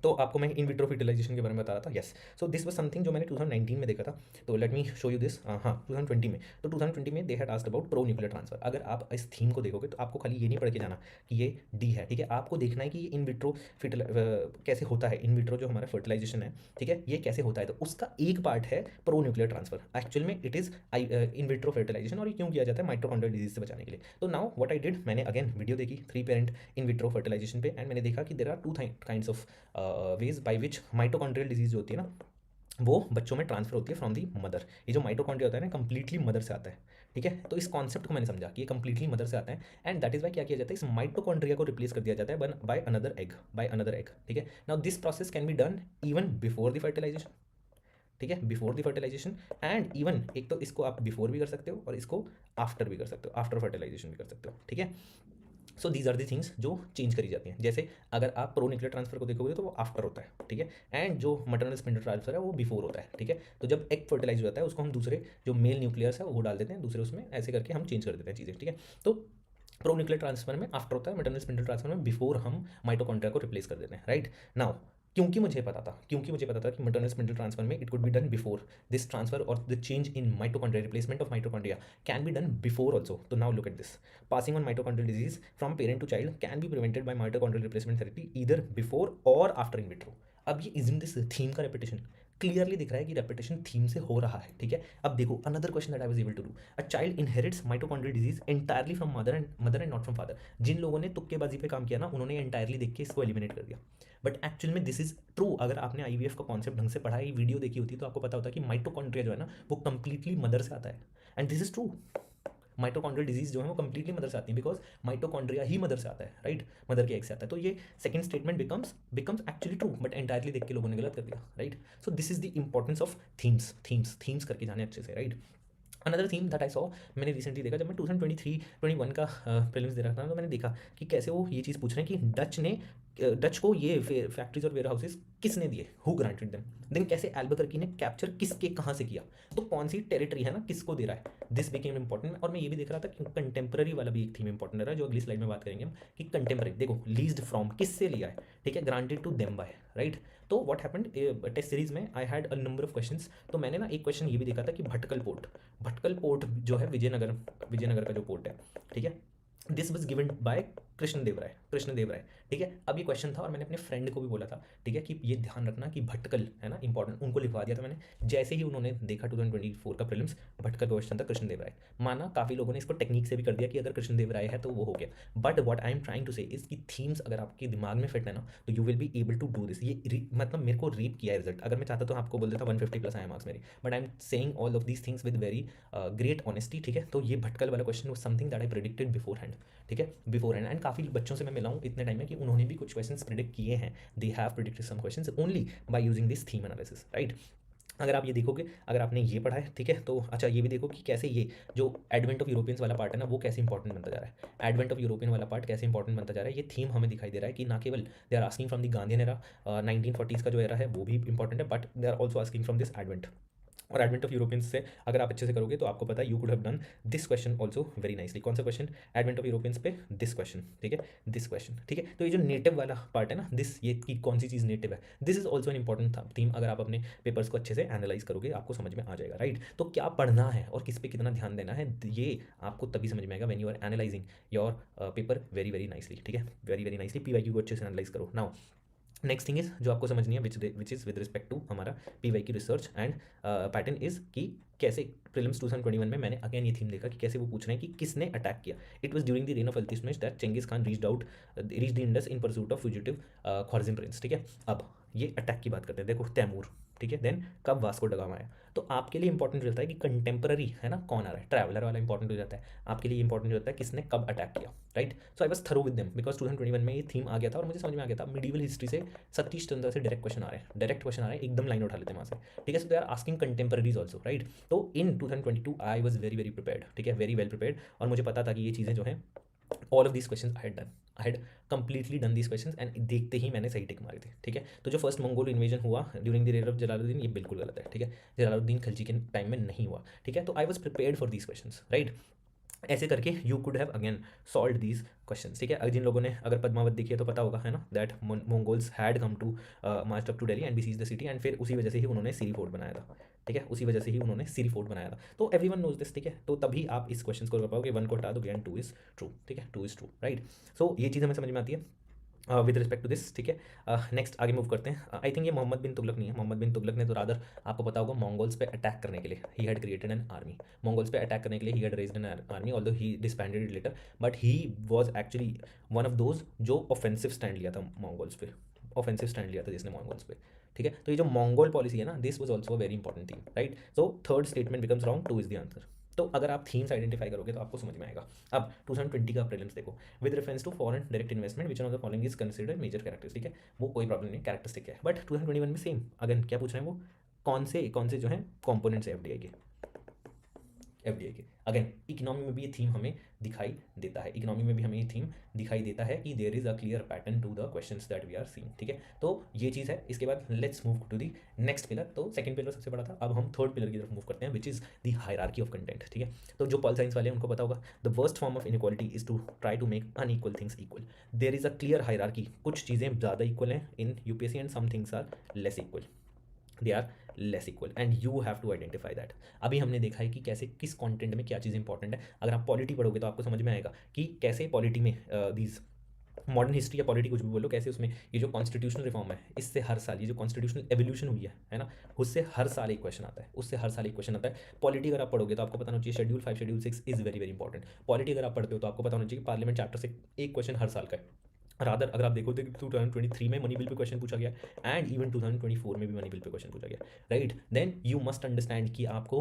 तो आपको मैं इन विट्रो फर्टिलाइजेशन के बारे में बता रहा था। Yes, so this was something जो मैंने 2019 में देखा था। तो let me show you this. हाँ, 2020 में, तो 2020 में they had asked about pro nuclear transfer. अगर आप इस थीम को देखोगे तो आपको खाली ये नहीं पढ़ के जाना कि ये डी है, ठीक है, आपको देखना है कि ये इन विट्रो कैसे होता है, इन विट्रो जो हमारा फर्टिलाइजेशन है, ठीक है, ये कैसे होता है। तो उसका एक पार्ट है प्रो न्यूक्लियर ट्रांसफर। एक्चुअल में it is in vitro fertilisation, और ये क्यों किया जाता है, माइटोकॉन्ड्रियल डिजीज से बचाने के लिए। तो नाउ व्हाट आई डिड, मैंने अगेन वीडियो देखी 3 पेरेंट इन विट्रो फर्टिलाइजेशन पे, एंड मैंने देखा कि there are 2 kinds of ways by which mitochondrial disease जो होती है ना, वो बच्चों में ट्रांसफर होती है फ्रॉम दी मदर। ये जो माइटोकॉन्ड्रिया होता है ना, कंप्लीटली मदर से आता है, ठीक है। तो इस कॉन्सेप्ट को मैंने समझा कि ये कंप्लीटली मदर से आता है, एंड दैट इज वाई क्या किया जाता है, इस माइटोकॉन्ड्रिया को रिप्लेस कर दिया जाता है बाय अनदर एग, ठीक है। Now this process can be done even before the fertilisation, ठीक है, before the fertilisation, and even एक तो इसको आप बिफोर भी कर सकते हो और इसको आफ्टर भी कर सकते हो, आफ्टर फर्टिलाइजेशन भी कर सकते हो, ठीक है। So these are the things जो चेंज करी जाती हैं। जैसे अगर आप प्रो न्यूक्लियर ट्रांसफर को देखोगे तो वो आफ्टर होता है, ठीक है, एंड जो मटरनल स्पिंडल ट्रांसफर है वो बिफोर होता है, ठीक है। तो जब एग फर्टिलाइज हो जाता है उसको हम दूसरे जो मेल न्यूक्लियस है वो डाल देते हैं दूसरे उसमें, ऐसे करके हम चेंज कर देते हैं चीज़ें, ठीक है। तो प्रो न्यूक्लियर ट्रांसफर में आफ्टर होता है, मटरनल स्पिंडल ट्रांसफर में बिफोर हम माइटोकॉन्ड्रिया को रिप्लेस कर देते हैं, राइट। नाउ क्योंकि मुझे पता था कि मटरनल स्पिंडल ट्रांसफर में it could be done before this transfer, और the change in mitochondria, replacement of mitochondria can be done before also. तो now look at this, passing on mitochondrial disease from parent to child can be prevented by mitochondrial replacement therapy either before or after in vitro। अब ये isn't this theme का repetition, clearly दिख रहा है कि repetition theme से हो रहा है, ठीक है। अब देखो another question that I was able to do, a child inherits mitochondrial disease entirely from mother and not from father. जिन लोगों ने तुक्केबाजी पे काम किया ना, उन्होंने एंटायरली देख के इसको एलिमिनेट कर दिया, बट एक्चुअल में दिस इज ट्रू। अगर आपने आईवीएफ का कॉन्सेप्ट ढंग से पढ़ा है, वीडियो देखी होती तो आपको पता होता कि माइटोकॉन्ड्रिया जो है ना वो कंप्लीटली मदर से आता है, and this is true. Mitochondrial disease जो है वो कंप्लीटली मदर से आती है, बिकॉज माइटोकॉन्ड्रिया ही मदर से आता है, राइट, मदर के एग से आता है। तो ये second statement becomes actually true, but entirely देख के लोगों ने गलत कर दिया, right. So this is the importance of themes करके जाने अच्छे से, right. Another theme that I saw, मैंने रिसेंटली देखा जब मैं 2023-21 का प्रीलिम्स दे रहा था, तो मैंने देखा कि कैसे वो ये चीज़ पूछ रहे हैं कि डच को ये फैक्ट्रीज और वेयर हाउसेज किसने दिए, हु ग्रांटेड देम, देन कैसे एल्बुकर्की ने कैप्चर किसके कहाँ से किया, तो कौन सी टेरिटरी है ना, किसको दे रहा है, दिस बिकेम इंपॉर्टेंट। और मैं ये भी देख रहा था कि कंटेम्प्रेरी वाला भी एक थीम इंपॉर्टेंट रहा है, जो अगली स्लाइड में बात करेंगे हम, कि कंटेम्प्रेरी देखो लीज्ड फ्रॉम किससे लिया है, ठीक है, granted to them by, right. तो व्हाट हैपेंड टेस्ट सीरीज में, I had a number of questions. तो मैंने ना एक क्वेश्चन ये भी देखा था कि भटकल पोर्ट जो है विजयनगर का जो पोर्ट है, ठीक है, this was given by Krishnadeva Raya, ठीक है। अब ये क्वेश्चन था और मैंने अपने फ्रेंड को भी बोला था, ठीक है, कि ये ध्यान रखना कि भटकल है ना इंपॉर्टेंट, उनको लिखवा दिया था मैंने। जैसे ही उन्होंने देखा 2024 का प्रीलिम्स, भटकल का क्वेश्चन था कृष्णदेव राय, माना काफ़ी लोगों ने इसको टेक्निक से भी कर दिया कि अगर कृष्णदेव राय है तो वो हो गया, but what I am trying to say इसकी थीम्स अगर आपके दिमाग में फिट है ना, तो you will be able to do this. ये मतलब मेरे को रीप किया है रिजल्ट, अगर मैं चाहता तो आपको बोल देता 150+ आया मार्क्स मेरे, but I am saying all of these things with very great honesty, ठीक है। तो ये भटकल वाला question was something that I predicted before hand, ठीक है, बिफोर हैंड। एंड काफ़ी बच्चों से मैं मिला हूँ इतने टाइम में कि उन्होंने भी कुछ क्वेश्चंस प्रिडिक्ट किए हैं, they have predicted some questions only by using this theme analysis, right. अगर आप ये देखोगे, अगर आपने ये पढ़ा है, ठीक है, तो अच्छा ये भी देखो कि कैसे ये जो एडवेंट ऑफ यूरोपियंस वाला पार्ट है ना, वो कैसे इंपॉर्टेंट बनता जा रहा है, एडवेंट ऑफ यूरोपियन वाला पार्ट कैसे इंपॉर्टेंट बनता जा रहा है। ये थीम हमें दिखाई दे रहा है कि ना केवल they are asking from the Gandhian era, 1940s का जो एरा है वो भी इंपॉर्टेंट है, but they are also asking from this advent. और एडवेंट ऑफ यूरोपियंस से अगर आप अच्छे से करोगे तो आपको पता है you could have done this question also very nicely. कौन सा क्वेश्चन, एडवेंट ऑफ यूरोपियंस पे दिस क्वेश्चन, ठीक है, दिस क्वेश्चन, ठीक है। तो ये जो नेटिव वाला पार्ट है ना, दिस ये कि कौन सी चीज़ नेटिव है, this is also an important theme. अगर आप अपने पेपर्स को अच्छे से एनालाइज करोगे आपको समझ में आ जाएगा, राइट। तो क्या पढ़ना है और किस पे कितना ध्यान देना है, ये आपको तभी समझ में आएगा when you are analysing your paper very very nicely, ठीक है, वेरी वेरी नाइसली। पीवाईक्यू को अच्छे से एनालाइज करो। नाउ नेक्स्ट थिंग इज जो आपको समझनी है which is with respect to हमारा पीवाई की रिसर्च एंड पैटर्न इज कि कैसे प्रीलिम्स 2021 में मैंने अगेन ये थीम देखा कि कैसे वो पूछ रहे हैं कि किसने अटैक किया। It was during the reign of Iltutmish that Genghis Khan reached the Indus in pursuit of fugitive Khwarazm prince, ठीक है। अब ये अटैक की बात करते हैं, देखो तैमूर, ठीक है, देन कब वास्को ड गामा आया। तो आपके लिए इंपॉर्टेंट रहता है कि कंटेम्पररी है ना कौन आ रहा है, ट्रैवलर वाला इंपॉर्टेंट हो जाता है आपके लिए, इंपॉर्टेंट रहता है किसने कब अटैक किया, right. So I was thorough with them because 2021 में ये थीम आ गया था और मुझे समझ में आ गया था मिडिवल हिस्ट्री से सतीश चंद्र से डायरेक्ट क्वेश्चन आ रहे हैं, एकदम लाइन उठा लेते हैं वहाँ से, ठीक है। So they are asking contemporaries also, right. तो in 2022 I was very very prepared, ठीक है, वेरी वेल प्रिपेयर्ड, और मुझे पता था कि ये चीज़ें जो हैं all of these question I had completely done these question and देखते ही मैंने सही टिक मारे थे, ठीक है। तो जो फर्स्ट मंगोल इन्वेजन हुआ during the reign of Jalaluddin, ये बिल्कुल गलत है, ठीक है, जलालुद्दीन खिलजी के टाइम में नहीं हुआ, ठीक है। तो I was prepared for these question, right. ऐसे करके you could have again solve these questions, ठीक है। जिन लोगों ने अगर पद्मावत देखी है तो पता होगा, है ना, that Mongols had come to march up to Delhi and besiege the city, एंड फिर उसी वजह से ही उन्होंने सिरी फोर्ट बनाया था, ठीक है, उसी वजह से ही उन्होंने सिरी फोर्ट बनाया था। तो एवरीवन नोज दिस, ठीक है। तो तभी आप इस क्वेश्चन को कर पाओगे, वन को हटा दोगे एंड टू इज ट्रू, ठीक है, टू इज ट्रू, राइट। सो ये चीज़ हमें समझ में आती है विद रिस्पेक्ट टू दिस, ठीक है। नेक्स्ट आगे मूव करते हैं। आई थिंक ये मोहम्मद बिन तुगलक नहीं है, मोहम्मद बिन तुगलक ने तो रादर आपको पता होगा मंगोल्स पे अटैक करने के लिए he had created an army, Mongols पे अटैक करने के लिए he had raised an army, although he disbanded it later, but he was actually one of those जो ऑफेंसिव स्टैंड लिया था मंगोल्स पे, ऑफेंसिव स्टैंड लिया था जिसने मंगोल्स पे, ठीक है। तो ये जो मंगोल पॉलिसी है ना, this was also a very important thing, right. So third statement becomes wrong, two is the answer. तो अगर आप थीम्स आइडेंटिफाई करोगे तो आपको समझ में आएगा। अब 2020 का प्रीलिम्स देखो, with reference to foreign direct investment which one of the following is considered major characteristic है, वो कोई प्रॉब्लम नहीं, कैरेक्टरिस्टिक है। बट 2021 में सेम अगेन क्या पूछ रहे हैं वो, कौन से जो है कॉम्पोनेंट्स है एफडीआई के, एफडीआई के। अगेन इकोनॉमी में भी ये थीम हमें दिखाई देता है, इकोनॉमी में भी हमें ये थीम दिखाई देता है कि there is a clear pattern to the questions that we are seeing, ठीक है। तो ये चीज़ है। इसके बाद let's move to the next pillar. तो सेकंड पिलर सबसे बड़ा था, अब हम थर्ड पिलर की तरफ मूव करते हैं, which is the hierarchy of content, ठीक है। तो जो पॉल साइंस वाले हैं उनको पता होगा, the worst form of inequality is to try to make unequal things equal. There is a clear hierarchy, कुछ चीज़ें ज़्यादा इक्वल हैं in UPSC and some things are less equal, they are less equal and you have to identify that. अभी हमने देखा है कि कैसे किस कंटेंट में क्या चीज़ इंपॉर्टेंट है। अगर आप पॉलिटी पढ़ोगे तो आपको समझ में आएगा कि कैसे पॉलिटी में दीज मॉडर्न हिस्ट्री या पॉलिटी कुछ भी बोलो, कैसे उसमें ये जो कॉन्स्टिट्यूशनल रिफॉर्म है, इससे हर साल ये जो कॉन्स्टिट्यूशनल एवोल्यूशन हुई है ना, उससे हर साल एक क्वेश्चन आता है, उससे हर साल एक क्वेश्चन आता है। पॉलिटी अगर आप पढ़ोगे तो आपको पता होना चाहिए schedule 5 schedule 6 is very very important. Polity अगर आप पढ़ते हो तो आपको पता होना चाहिए कि पार्लियामेंट चैप्टर से एक क्वेश्चन हर साल का है। रादर अगर आप देखो तो 2023 में मनी बिल पे क्वेश्चन पूछा गया एंड इवन 2024 में भी मनी बिल पे क्वेश्चन पूछा गया, right. Then you must understand कि आपको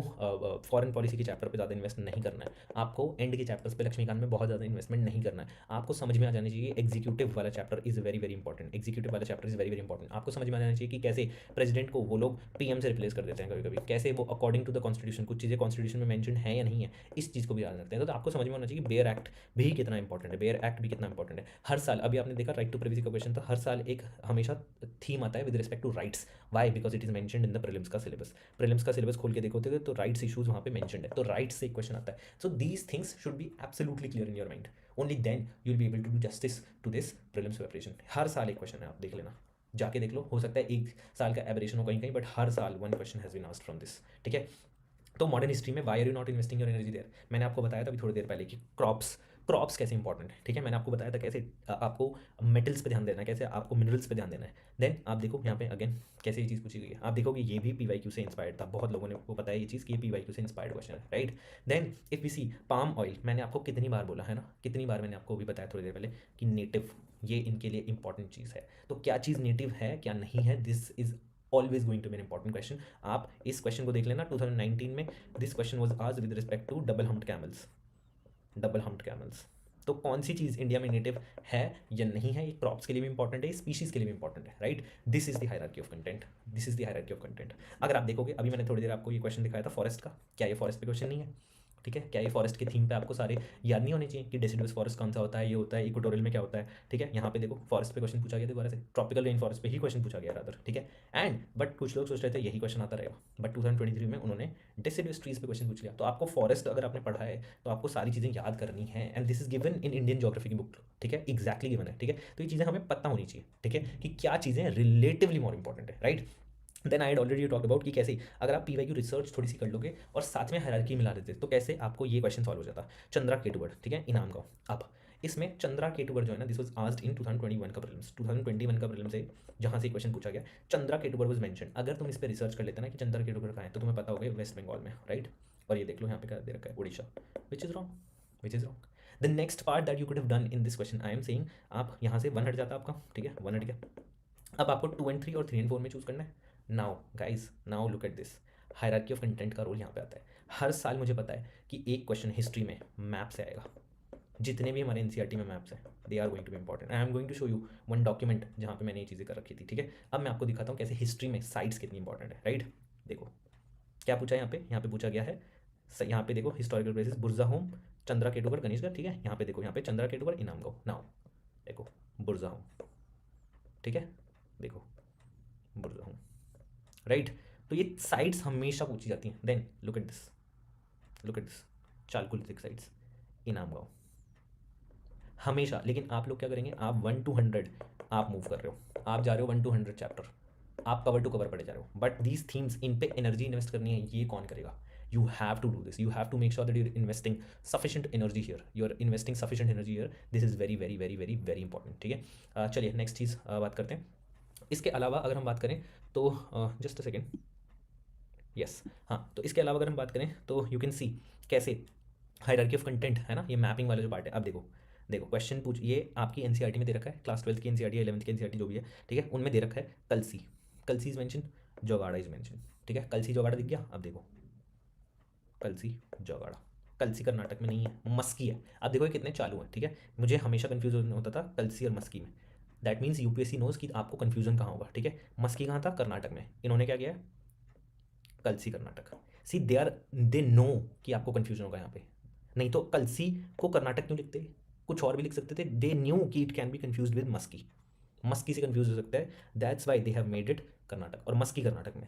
फॉरेन पॉलिसी के चैप्टर पे ज़्यादा इन्वेस्ट नहीं करना है, आपको एंड के चैप्टर्स पे लक्ष्मीकांत में बहुत ज़्यादा इन्वेस्टमेंट नहीं करना है। आपको समझ में आ जाना चाहिए एग्जीक्यूटिव वाला chapter is very very important, executive वाला chapter is very very important. आपको समझ में आ जाना चाहिए कि कैसे प्रेसिडेंट को वो लोग पीएम से रिप्लेस कर देते हैं कभी कभी, कैसे वो अकॉर्डिंग टू द कॉन्स्टिट्यूशन कुछ चीज़ें कॉन्स्टिट्यूशन में मेंशन है या नहीं है, इस चीज़ को भी याद रखते हैं। तो आपको समझ में होना चाहिए कि बेयर एक्ट भी कितना इंपॉर्टेंट है, बेयर एक्ट भी कितना इंपॉर्टेंट है। हर साल अभी आपने देखा राइट टू प्रिवेसी का क्वेश्चन था, हर साल एक हमेशा थीम आता है with respect to rights. Why? Because it is mentioned in the prelims का सिलेबस, प्रीलिम्स का सिलेबस खोल के देखोगे तो राइट्स इशूज वहाँ पे मेंशनड है, तो राइट्स से एक क्वेश्चन आता है। So these things should be absolutely clear in your mind, only then you will be able to do justice to this prelims preparation. हर साल एक क्वेश्चन है, आप देख लेना, जाके देख लो, हो सकता है एक साल का एबरेशन हो कहीं कहीं, बट हर साल one question has been asked from this, ठीक है। तो मॉडर्न हिस्ट्री में why are you not investing your energy there, मैंने आपको बताया था अभी थोड़ी देर पहले कि क्रॉप्स, क्रॉप्स कैसे इंपॉर्टेंट है, ठीक है। मैंने आपको बताया था कैसे आपको मेटल्स पे ध्यान देना है, कैसे आपको मिनरल्स पे ध्यान देना है। देन आप देखो यहाँ पे अगेन कैसे ये चीज़ पूछी गई है, आप देखोगे ये भी पीवाईक्यू से इंस्पायर्ड था, बहुत लोगों ने को पता है ये चीज़ कि ये पीवाईक्यू से इंस्पायर्ड क्वेश्चन है, right. Then if we see palm oil, मैंने आपको कितनी बार बोला है ना, कितनी बार मैंने आपको भी बताया थोड़ी देर पहले कि नेटिव ये इनके लिए इंपॉर्टेंट चीज़ है। तो क्या चीज़ नेटिव है क्या नहीं है, this is always going to be an important question. आप इस क्वेश्चन को देख लेना 2019 में, this question was asked with respect to double humped camels, double humped camels. तो कौन सी चीज़ इंडिया में नेटिव है या नहीं है, ये क्रॉप्स के लिए भी इंपॉर्टेंट है, स्पीशीज़ के लिए भी इंपॉर्टेंट है, right. This is the hierarchy of content, this is the hierarchy of content. अगर आप देखोगे अभी मैंने थोड़ी देर आपको ये क्वेश्चन दिखाया था फॉरेस्ट का, क्या ये फॉरेस्ट पे क्वेश्चन नहीं है, ठीक है। क्या ये फॉरेस्ट के थीम पे आपको सारे याद नहीं होने चाहिए कि डेसिडुअस फॉरेस्ट कौन सा होता है, ये होता है, इक्वेटोरियल में क्या होता है, ठीक है। यहाँ पे देखो फॉरेस्ट पे क्वेश्चन पूछा गया दोबारा से, ट्रॉपिकल रेन फॉरेस्ट पे ही क्वेश्चन पूछा गया रादर, ठीक है। एंड बट कुछ लोग सोच रहे थे यही क्वेश्चन आता रहेगा, बट 2023 में उन्होंने डेसिडुअस ट्रीज पे क्वेश्चन पूछ लिया। तो आपको फॉरेस्ट अगर आपने पढ़ा है तो आपको सारी चीज़ें याद करनी है, and this is given in Indian geography की बुक, ठीक है, एक्जैक्टली गिवन है, ठीक है। तो ये चीज़ें हमें पता होनी चाहिए, ठीक है, कि क्या चीज़ें रिलेटिवली मोर इंपॉर्टेंट है, right. Then I already talk about कि कैसे अगर आप पीवाईक्यू रिसर्च थोड़ी सी कर लोगे और साथ में हायरार्की मिला देते तो कैसे आपको ये क्वेश्चन सॉल्व हो जाता। चंद्रा केटुवर, ठीक है, इनाम गाँव। अब इसमें चंद्रा केटुवर जो है ना, दिस वाज आस्क्ड इन 2021 का प्रीलिम्स, 2021 का प्रीलिम्स है जहाँ से क्वेश्चन पूछा गया, चंद्रा केटुवर वाज मेंशन। अगर तुम इस पर रिसर्च कर लेते ना कि चंद्रा केटुवर कहाँ है, तो तुम्हें पता होगा वेस्ट बंगाल में, राइट। और ये देख लो यहाँ पे क्या दे रखा है, Orissa, which is wrong, which is wrong. The next part that you could have done in this question, I am saying, आप यहाँ से वन हट जाता आपका, ठीक है, वन हट गया। अब आपको 2 एंड 3 और 3 एंड 4 में चूज करना है। Now guys, now look at this, hierarchy of content का रोल यहाँ पे आता है। हर साल मुझे पता है कि एक क्वेश्चन हिस्ट्री में मैप से आएगा, जितने भी हमारे एनसीईआरटी में मैप्स हैं they are going to be important. I am going to show you one document जहाँ पे मैंने ये चीज़ें कर रखी थी, ठीक है। अब मैं आपको दिखाता हूँ कैसे हिस्ट्री में साइट्स कितनी इंपॉर्टेंट है, राइट। देखो क्या पूछा है यहाँ पे पूछा गया है, यहाँ पे देखो हिस्टोरिकल प्लेसेस बुर्जा होम, चंद्रा केटुगर गणेशगढ़, ठीक है। यहाँ पे देखो, यहाँ पे चंद्रा केटुगर इनामगांव। नाउ देखो बुर्जा होम, ठीक है, देखो बुर्जा होम, राइट। तो ये साइट्स हमेशा पूछी जाती हैं। Then look at this, look at this, chalcolithic sites, Inamgaon हमेशा। लेकिन आप लोग क्या करेंगे, आप 1 to 100 आप मूव कर रहे हो, आप जा रहे हो 1 to 100 चैप्टर, आप कवर टू कवर पढ़े जा रहे हो, बट दीज थीम्स इन पे एनर्जी इन्वेस्ट करनी है, ये कौन करेगा? You have to do this, you have to make sure that you're investing sufficient energy here, you are investing sufficient energy here, this is very very very very very important. ठीक है, चलिए next चीज़ बात करते हैं। इसके अलावा अगर हम बात करें तो जस्ट अ सेकेंड, यस हाँ, तो इसके अलावा अगर हम बात करें तो यू कैन सी कैसे हायरार्की ऑफ कंटेंट है ना, ये मैपिंग वाला जो पार्ट है। अब देखो देखो क्वेश्चन पूछ, ये आपकी एनसीईआरटी में दे रखा है, क्लास 12 की एनसीईआरटी या 11th की एनसीईआरटी जो भी है, ठीक है, उनमें दे रखा है कलसी, कलसी इज मेंशन, जोगाड़ा इज मेंशन। ठीक है, कलसी जोगाड़ा दिख गया। अब देखो कलसी जोगाड़ा, कलसी कर्नाटक में नहीं है, मस्की है। अब देखो ये कितने चालू है। ठीक है, मुझे हमेशा कन्फ्यूजन होता था कलसी और मस्की में, दैट मीन्स यूपीएससी नोज कि आपको कन्फ्यूजन कहाँ होगा। ठीक है, मस्की कहाँ था, कर्नाटक में, इन्होंने क्या किया, कलसी कर्नाटक। सी दे आर, दे नो कि आपको कन्फ्यूजन होगा यहाँ पे, नहीं तो कलसी को कर्नाटक क्यों लिखते, कुछ और भी लिख सकते थे। दे न्यू कि it can be confuse with Maski, Maski से कन्फ्यूज हो सकता है, that's why they have made it Karnataka, और मस्की कर्नाटक में।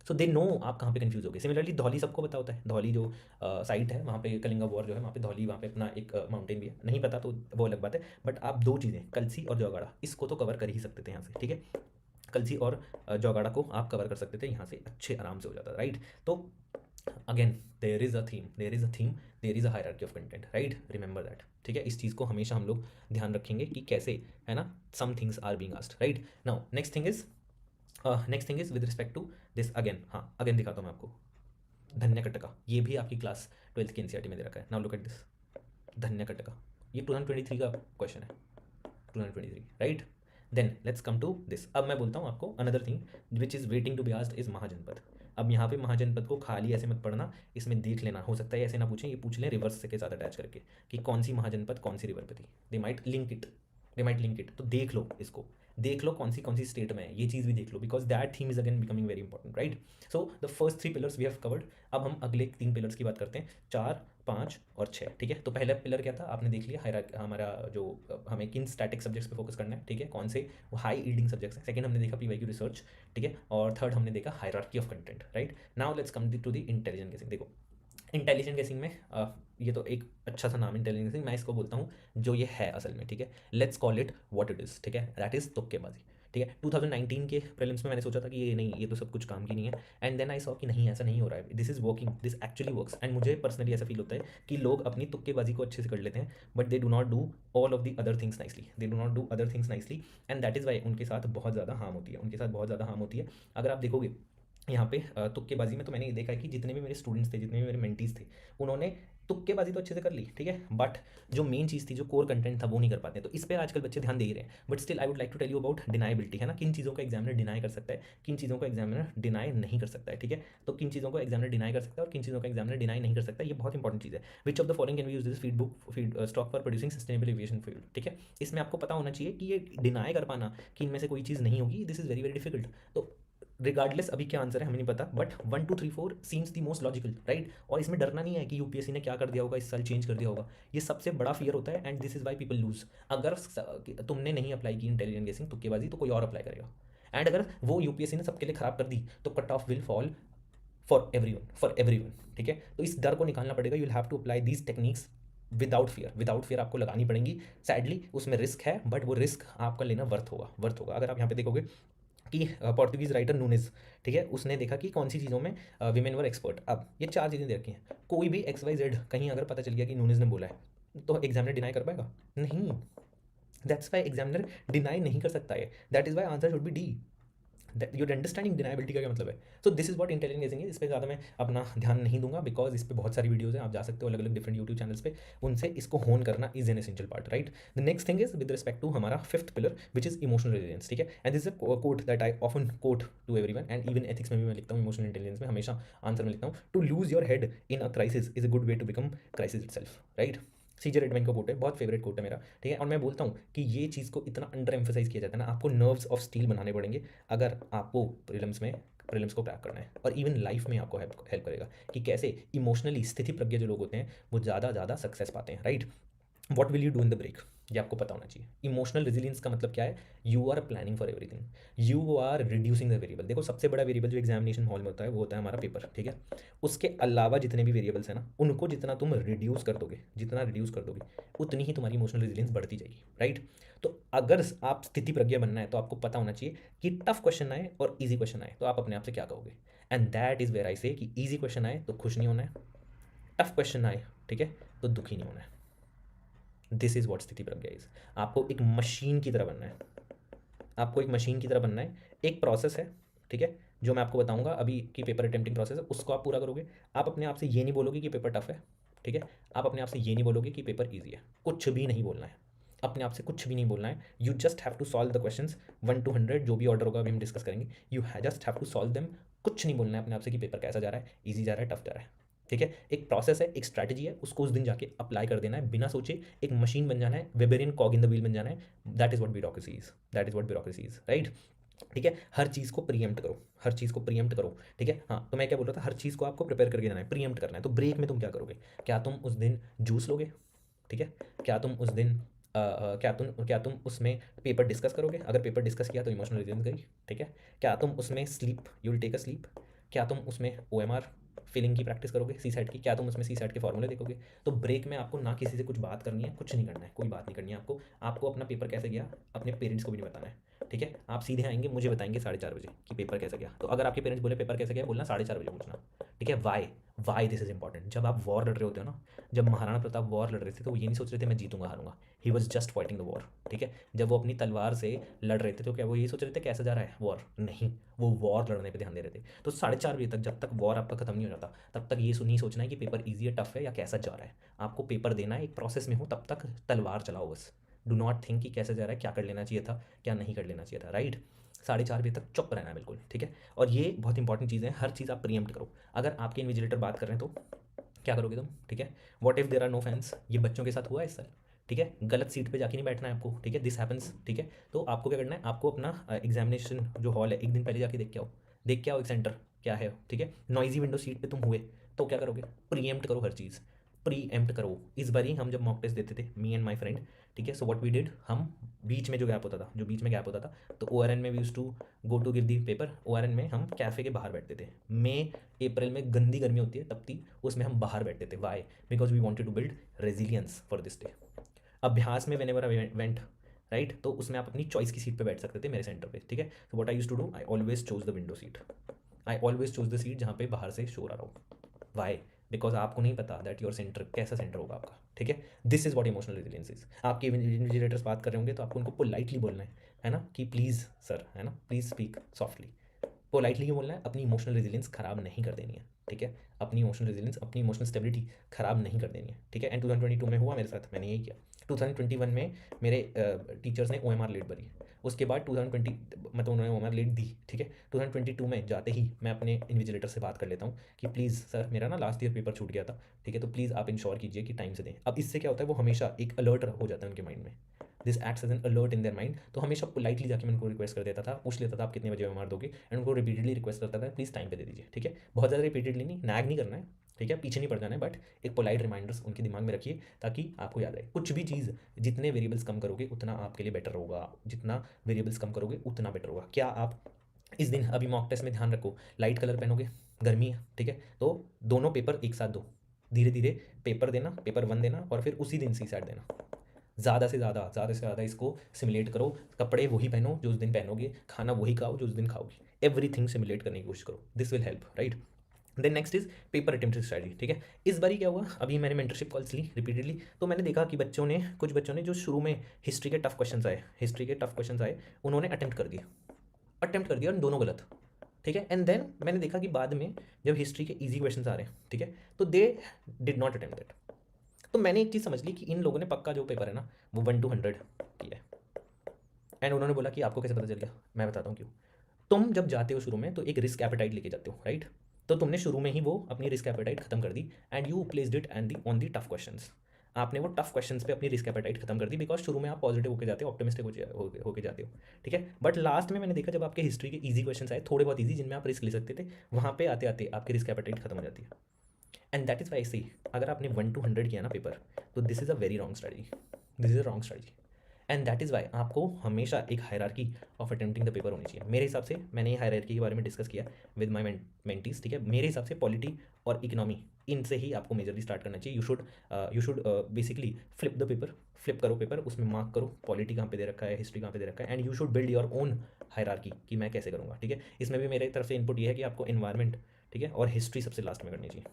सो दे नो आप कहाँ पे कन्फ्यूज हो गए। सिमिलरली धौली सबको पता होता है, धौली जो साइट है वहाँ पे कलिंगा वॉर जो है वहाँ पे धौली, वहाँ पे अपना एक माउंटेन भी है, नहीं पता तो वो अलग बात है। बट आप दो चीज़ें कलसी और जोगाड़ा इसको तो कवर कर ही सकते थे यहाँ से। ठीक है, कलसी और जोगाड़ा को आप कवर कर सकते थे यहाँ से, अच्छे आराम से हो जाता, राइट। तो again there is a theme, there is a theme, there is a hierarchy of content, right, remember that. ठीक है, इस चीज़ को हमेशा हम लोग ध्यान रखेंगे कि कैसे, है ना, some things are being asked, right. Now next thing is with respect to this, again हाँ अगेन दिखाता हूँ मैं आपको, धन्य कटका, ये भी आपकी क्लास 12th की एनसीईआरटी में दे रखा है। नाउ लुक एट दिस, धन्य कटका, ये 2023 का क्वेश्चन है, 2023, right. Then let's come to this, अब मैं बोलता हूँ आपको another thing which is waiting to be asked is mahajanapada. अब यहाँ पे महाजनपद को खाली ऐसे मत पढ़ना, इसमें देख लेना, हो सकता है ऐसे ना पूछें, ये पूछ लें रिवर्स से के साथ अटैच करके कि कौन सी महाजनपद कौन सी river, they might link it, they might link it, तो देख लो इसको, देख लो कौन सी स्टेट में है, ये चीज़ भी देख लो, because that theme is again becoming very important, right. So the first 3 pillars we have covered. अब हम अगले 3 पिलर्स की बात करते हैं, 4, 5 और 6। ठीक है, तो पहला पिलर क्या था आपने देख लिया, हमारा जो हमें किन स्टैटिक सब्जेक्ट्स पे फोकस करना है, ठीक है, कौन से हाई ईल्डिंग सब्जेक्ट्स हैं। सेकंड हमने देखा पीवाईक्यू रिसर्च, ठीक है, और थर्ड हमने देखा hierarchy of content, right. Now let's come to the intelligent guessing. देखो इंटेलिजेंट गेसिंग में ये तो एक अच्छा सा नाम इंटेलिजेंट गेसिंग, मैं इसको बोलता हूँ जो ये है असल में, ठीक है, let's call it what it is, ठीक है, दैट इज़ तुक्केबाजी। ठीक है, 2019 के प्रीलिम्स में मैंने सोचा था कि ये नहीं, ये तो सब कुछ काम की नहीं है, एंड देन आई सॉ कि नहीं ऐसा नहीं हो रहा है, this is working, this actually works. And मुझे पर्सनली ऐसा फील होता है कि लोग अपनी तुक्केबाजी को अच्छे से कर लेते हैं, but they do not do all of the other things nicely, they do not do other things nicely, and that is Y उनके साथ बहुत ज़्यादा हार्म होती है, उनके साथ बहुत ज़्यादा हार्म होती है। अगर आप देखोगे यहाँ पे तुक्केबाजी में, तो मैंने ये देखा है कि जितने भी मेरे स्टूडेंट्स थे, जितने भी मेरे मेंटीज थे, उन्होंने तुक्केबाजी तो अच्छे से कर ली, ठीक है, बट जो मेन चीज़ थी, जो कोर कंटेंट था, वो नहीं कर पाते। तो इस पर आजकल बच्चे ध्यान दे ही रहे हैं, but still I would like to tell you about deniability, है ना, किन चीज़ों को एग्जामिनर डिनाई कर सकता है, किन चीज़ों को एग्जामिनर डिनाई नहीं कर सकता है। ठीक है, तो किन चीज़ों को एग्जामिनर डिनाई कर सकता है और किन चीज़ों को एग्जामिनर डिनाई नहीं कर सकता है, ये बहुत इंपॉर्टेंट चीज़ है। Which of the following can we use this feedstock for producing sustainable aviation fuel. ठीक है, इसमें आपको पता होना चाहिए कि ये डिनाई कर पाना कि इनमें से कोई चीज़ नहीं होगी, this is very very difficult. तो रिगार्डलेस अभी क्या आंसर है हमें नहीं पता, but 1 2 3 4 seems the most logical, right. और इसमें डरना नहीं है कि यूपीएससी ने क्या कर दिया होगा, इस साल चेंज कर दिया होगा, ये सबसे बड़ा फियर होता है, and this is why people lose. अगर तुमने नहीं अप्लाई की इंटेलिजेंट गेसिंग तुक्केबाजी, तो कोई और अप्लाई करेगा, एंड अगर वो यूपीएससी ने सबके लिए खराब कर दी, तो cut off will fall for everyone, for everyone. ठीक है, तो इस डर को निकालना पड़ेगा, you will have to apply these techniques without fear, without fear आपको लगानी पड़ेंगी। सैडली उसमें रिस्क है, बट वो रिस्क आपका लेना वर्थ होगा, वर्थ होगा। अगर आप यहाँ पे देखोगे कि पोर्तुगीज़ राइटर नूनेज, ठीक है, उसने देखा कि कौन सी चीज़ों में विमेन वर एक्सपर्ट। अब ये 4 चीज़ें दे रखी हैं, कोई भी XYZ कहीं अगर पता चल गया कि नूनेज ने बोला है, तो एग्जामिनर डिनाई कर पाएगा? नहीं, दैट्स वाई एग्जामिनर डिनाई नहीं कर सकता है, that is why answer should be D. Your understanding deniability का क्या मतलब है। So this is what intelligent guessing है। इस पर ज़्यादा मैं अपना ध्यान नहीं दूंगा, बिकॉज इस पर बहुत सारी वीडियोज़ हैं, आप जा सकते हो अलग अलग डिफरेंट यूट्यूब चैनल्स पे, उनसे इसको होन करना is an essential part, right. The next thing is with respect to हमारा 5th pillar which is emotional resilience. ठीक है, and this is a quote that I often quote to everyone, and even ethics में भी मैं लिखता हूँ, emotional intelligence में हमेशा आंसर में लिखता हूँ, to lose your head in a crisis is a good way to become crisis itself, right. CJ Redman का कोट है, बहुत फेवरेट कोट है मेरा, ठीक है। और मैं बोलता हूँ कि ये चीज़ को इतना अंडर एम्फोसाइज किया जाता है ना, आपको नर्व्स ऑफ स्टील बनाने पड़ेंगे अगर आपको प्रीलिम्स को क्रैक करना है, और इवन लाइफ में आपको हेल्प करेगा कि कैसे इमोशनली स्थिति प्रज्ञ जो लोग होते हैं वो ज़्यादा सक्सेस पाते हैं, right. What will you do in the break? ये आपको पता होना चाहिए। इमोशनल रेजिलियंस का मतलब क्या है? You are planning for everything, you are reducing the variable. देखो सबसे बड़ा वेरिएबल जो एग्जामिनेशन हॉल में होता है वो होता है हमारा पेपर, ठीक है। उसके अलावा जितने भी वेरिएबल्स हैं ना, उनको जितना तुम रिड्यूस कर दोगे, जितना रिड्यूस कर दोगे, उतनी ही तुम्हारी इमोशनल रेजिलियंस बढ़ती जाएगी, राइट। तो अगर आप स्थिति प्रज्ञा बनना है तो आपको पता होना चाहिए कि टफ क्वेश्चन आए और ईजी क्वेश्चन आए तो आप अपने आप से क्या कहोगे। And that is where I say कि ईजी क्वेश्चन आए तो खुश नहीं होना है, टफ क्वेश्चन आए, ठीक है, तो दुखी नहीं होना है। दिस इज वॉट स्थिति प्रज्ञा इज। आपको एक मशीन की तरह बनना है, आपको एक मशीन की तरह बनना है। एक प्रोसेस है, ठीक है, जो मैं आपको बताऊंगा अभी की पेपर अटेम्प्टिंग प्रोसेस है, उसको आप पूरा करोगे। आप अपने आप से ये नहीं बोलोगे कि पेपर टफ है, ठीक है। आप अपने आप से ये नहीं बोलोगे कि पेपर ईजी है, कुछ भी नहीं बोलना है, अपने आप से कुछ भी नहीं बोलना है। You just have to solve the questions 1 to 100, जो भी ऑर्डर होगा अभी हम डिस्कस करेंगे। You just have to solve them. कुछ नहीं बोलना है अपने आप से कि पेपर कैसा जा रहा है, ईजी जा रहा है, टफ जा रहा है, ठीक है। एक प्रोसेस है, एक स्ट्रैटेजी है, उसको उस दिन जाके अप्लाई कर देना है बिना सोचे। एक मशीन बन जाना है, वेबेरियन कॉग इन द व्हील बन जाना है। That is what bureaucracy is, that is what bureaucracy is, right. ठीक है, हर चीज़ को प्रीएम्प्ट करो, हर चीज़ को प्रीएम्प्ट करो, ठीक है। हाँ, तो मैं क्या बोल रहा था, हर चीज़ को आपको प्रिपेयर करके जाना है, प्रीएम्प्ट करना है। तो ब्रेक में तुम क्या करोगे? क्या तुम उस दिन जूस लोगे, ठीक है? क्या तुम उस दिन क्या तुम उसमें पेपर डिस्कस करोगे? अगर पेपर डिस्कस किया तो इमोशनल रेजिलियंस गई, ठीक है। क्या तुम उसमें sleep, you will take a sleep. क्या तुम उसमें OMR फिलिंग की प्रैक्टिस करोगे, सी सेट की? क्या तुम उसमें सी सेट के फॉर्मूले देखोगे? तो ब्रेक में आपको ना किसी से कुछ बात करनी है, कुछ नहीं करना है, कोई बात नहीं करनी है आपको। आपको अपना पेपर कैसे गया अपने पेरेंट्स को भी नहीं बताना है, ठीक है। आप सीधे आएंगे, मुझे बताएंगे 4:30 बजे कि पेपर कैसा गया। तो अगर आपके पेरेंट्स बोले पेपर कैसा गया, बोलना 4:30 बजे पूछना, ठीक है। Why this is important. जब आप वॉर लड़ रहे होते हो ना, जब महाराणा प्रताप वॉर लड़ रहे थे तो वो ये नहीं सोच रहे थे मैं जीतूंगा हारूंगा, he was just fighting the war, ठीक है। जब वो अपनी तलवार से लड़ रहे थे तो क्या वो ये सोच रहे थे कैसा जा रहा है वॉर? नहीं, वो वॉर लड़ने पे ध्यान दे रहे थे। तो 4:30 बजे तक, जब तक वॉर आपका खत्म नहीं हो जाता, तब तक ये नहीं सोचना है कि पेपर ईजी है, टफ है या कैसा जा रहा है। आपको पेपर देना है, एक प्रोसेस में हो तब तक तलवार चलाओ बस। डू नॉट थिंक कि कैसे जा रहा है, क्या कर लेना चाहिए था, क्या नहीं कर लेना चाहिए था, राइट। 4:30 बजे तक चुप रहना है बिल्कुल, ठीक है। और ये बहुत इंपॉर्टेंट चीज़ है, हर चीज़ आप प्रीएम्प्ट करो। अगर आपके इन्विजिलेटर बात कर रहे हैं तो क्या करोगे तुम, ठीक है। What if there are no fans, ये बच्चों के साथ हुआ है इस साल, ठीक है। गलत सीट पे जाके नहीं बैठना है आपको, ठीक है, दिस हैपन्स, ठीक है। तो आपको क्या करना है, आपको अपना एग्जामिनेशन जो हॉल है एक दिन पहले जाके देख के आओ, देख के आओ एक सेंटर क्या है, ठीक है। नॉइजी विंडो सीट पे तुम हुए तो क्या करोगे? प्रीएम्प्ट करो हर चीज़, प्रीएम्प्ट करो। इस बार ही हम जब मॉक टेस्ट देते थे, मी एंड माई फ्रेंड, ठीक है, सो व्हाट वी डिड, हम बीच में जो गैप होता था, जो बीच में गैप होता था, तो ORN में we used to go to give the paper. ORN में हम कैफ़े के बाहर बैठते थे। मई अप्रैल में गंदी गर्मी होती है तपती, उसमें हम बाहर बैठते थे। Why? Because we wanted to build resilience for this day. Abhyas में वेन एवर वेंट, राइट, तो उसमें आप अपनी चॉइस की सीट पे बैठ सकते थे मेरे सेंटर पे, ठीक है। So what I used to do, I always choose the window seat, I always choose the seat जहाँ पे बाहर से शोर आ रहा हो। वाई? बिकॉज आपको नहीं पता दैट योर सेंटर कैसा सेंटर होगा आपका, ठीक है। This is what emotional resilience is. आपके इन्विजिलेटर्स बात कर रहे होंगे तो आपको उनको पोलाइटली बोलना है ना, कि प्लीज़ सर, है ना, प्लीज़ स्पीक सॉफ्टली। पोलाइटली क्यों बोलना है? अपनी इमोशनल रेजिलियंस खराब नहीं कर देनी है, ठीक है। अपनी इमोशनल रेजिलियंस, अपनी इमोशनल स्टेबिलिटी खराब नहीं कर देनी है, ठीक है। एंड 2022 में हुआ मेरे साथ, मैंने यही किया। 2021 में मेरे टीचर्स ने OMR लीड भरी, उसके बाद 2020 मतलब उन्होंने OMR लीड दी, ठीक है। 2022 में जाते ही मैं अपने इन्विजिलेटर से बात कर लेता हूँ कि प्लीज़ सर, मेरा ना लास्ट ईयर पेपर छूट गया था, ठीक है, तो प्लीज़ आप इंश्योर कीजिए कि टाइम से दें। अब इससे क्या होता है, वो हमेशा एक अलर्ट हो जाता है उनके माइंड में, this acts as an alert in their mind. तो हमेशा पोलाइटली जाके मैं उनको रिक्वेस्ट कर देता था, पूछ लेता था आप कितने बजे OMR दोगे, एंड उनको रिपीटेडली रिक्वेस्ट करता था प्लीज़ टाइम पे दे दीजिए, ठीक है। बहुत ज़्यादा रिपीटेडली नहीं, नैग नहीं करना है, ठीक है, पीछे नहीं पड़ जाना है, बट एक पोलाइट रिमाइंडर्स उनके दिमाग में रखिए ताकि आपको याद रहे। कुछ भी चीज़, जितने वेरिएबल्स कम करोगे उतना आपके लिए बेटर होगा, जितना वेरिएबल्स कम करोगे उतना बेटर होगा। क्या आप इस दिन अभी मॉक टेस्ट में ध्यान रखो, लाइट कलर पहनोगे, गर्मी है, ठीक है, तो दोनों पेपर एक साथ दो, धीरे धीरे पेपर देना, पेपर 1 देना और फिर उसी दिन सी सेट देना। ज़्यादा से ज़्यादा इसको सिमुलेट करो। कपड़े वही पहनो जो उस दिन पहनोगे, खाना वही खाओ जो उस दिन खाओगे, एवरीथिंग सिमुलेट करने की कोशिश करो, this will help, right. Then next is paper attempt strategy, ठीक है। इस बारी क्या हुआ, अभी मैंने मेंटरशिप कॉल्स ली रिपीटेडली, तो मैंने देखा कि कुछ बच्चों ने जो शुरू में हिस्ट्री के टफ क्वेश्चन आए, उन्होंने अटेम्प्ट कर दिया और दोनों गलत, ठीक है। एंड देन मैंने देखा कि बाद में जब हिस्ट्री के ईजी क्वेश्चन आ रहे हैं, ठीक है, तो they did not attempt that. तो मैंने एक चीज़ समझ ली कि इन लोगों ने पक्का जो पेपर है ना वो 1 to 100 किया है। एंड उन्होंने बोला कि आपको कैसे पता चल गया, मैं बताता हूँ क्यों। तुम जब जाते हो शुरू में तो एक रिस्क एपेटाइट लेके जाते हो, राइट। तो तुमने शुरू में ही वो अपनी रिस्क एपेटाइट खत्म कर दी, and you placed it and the on the tough questions. आपने वो टफ क्वेश्चंस पे अपनी रिस्क एपेटाइट खत्म कर दी, बिकॉज शुरू में आप पॉजिटिव होकर जाते हो, ऑप्टिमिस्टिक होकर जाते हो, ठीक है। बट लास्ट में मैंने देखा जब आपके हिस्ट्री के ईजी क्वेश्चन आए, थोड़े बहुत ईजी जिनमें आप रिस्क ले सकते थे, वहाँ पे आते आते आपकी रिस्क एपेटाइट खत्म हो जाती है। And that is why see, अगर आपने 1 to 100 किया ना पेपर, तो this is a very wrong strategy, this is a wrong strategy, and that is why आपको हमेशा एक hierarchy of attempting the paper होनी चाहिए। मेरे हिसाब से मैंने ये हायरार्की के बारे में डिस्कस किया विद माई मेंटीज, ठीक है। मेरे हिसाब से पॉलिटी और इकोनॉमी, इनसे ही आपको मेजरली स्टार्ट करना चाहिए। You should basically flip the paper, flip करो पेपर, उसमें मार्क करो पॉलिटी कहाँ पे दे रखा है, हिस्ट्री कहाँ पे दे रखा है, and you should build your own hierarchy कि मैं कैसे करूँगा, ठीक है। इसमें भी मेरे तरफ से इनपुट ये है कि आपको एनवायरमेंट, ठीक है, और हिस्ट्री सबसे लास्ट में करनी चाहिए,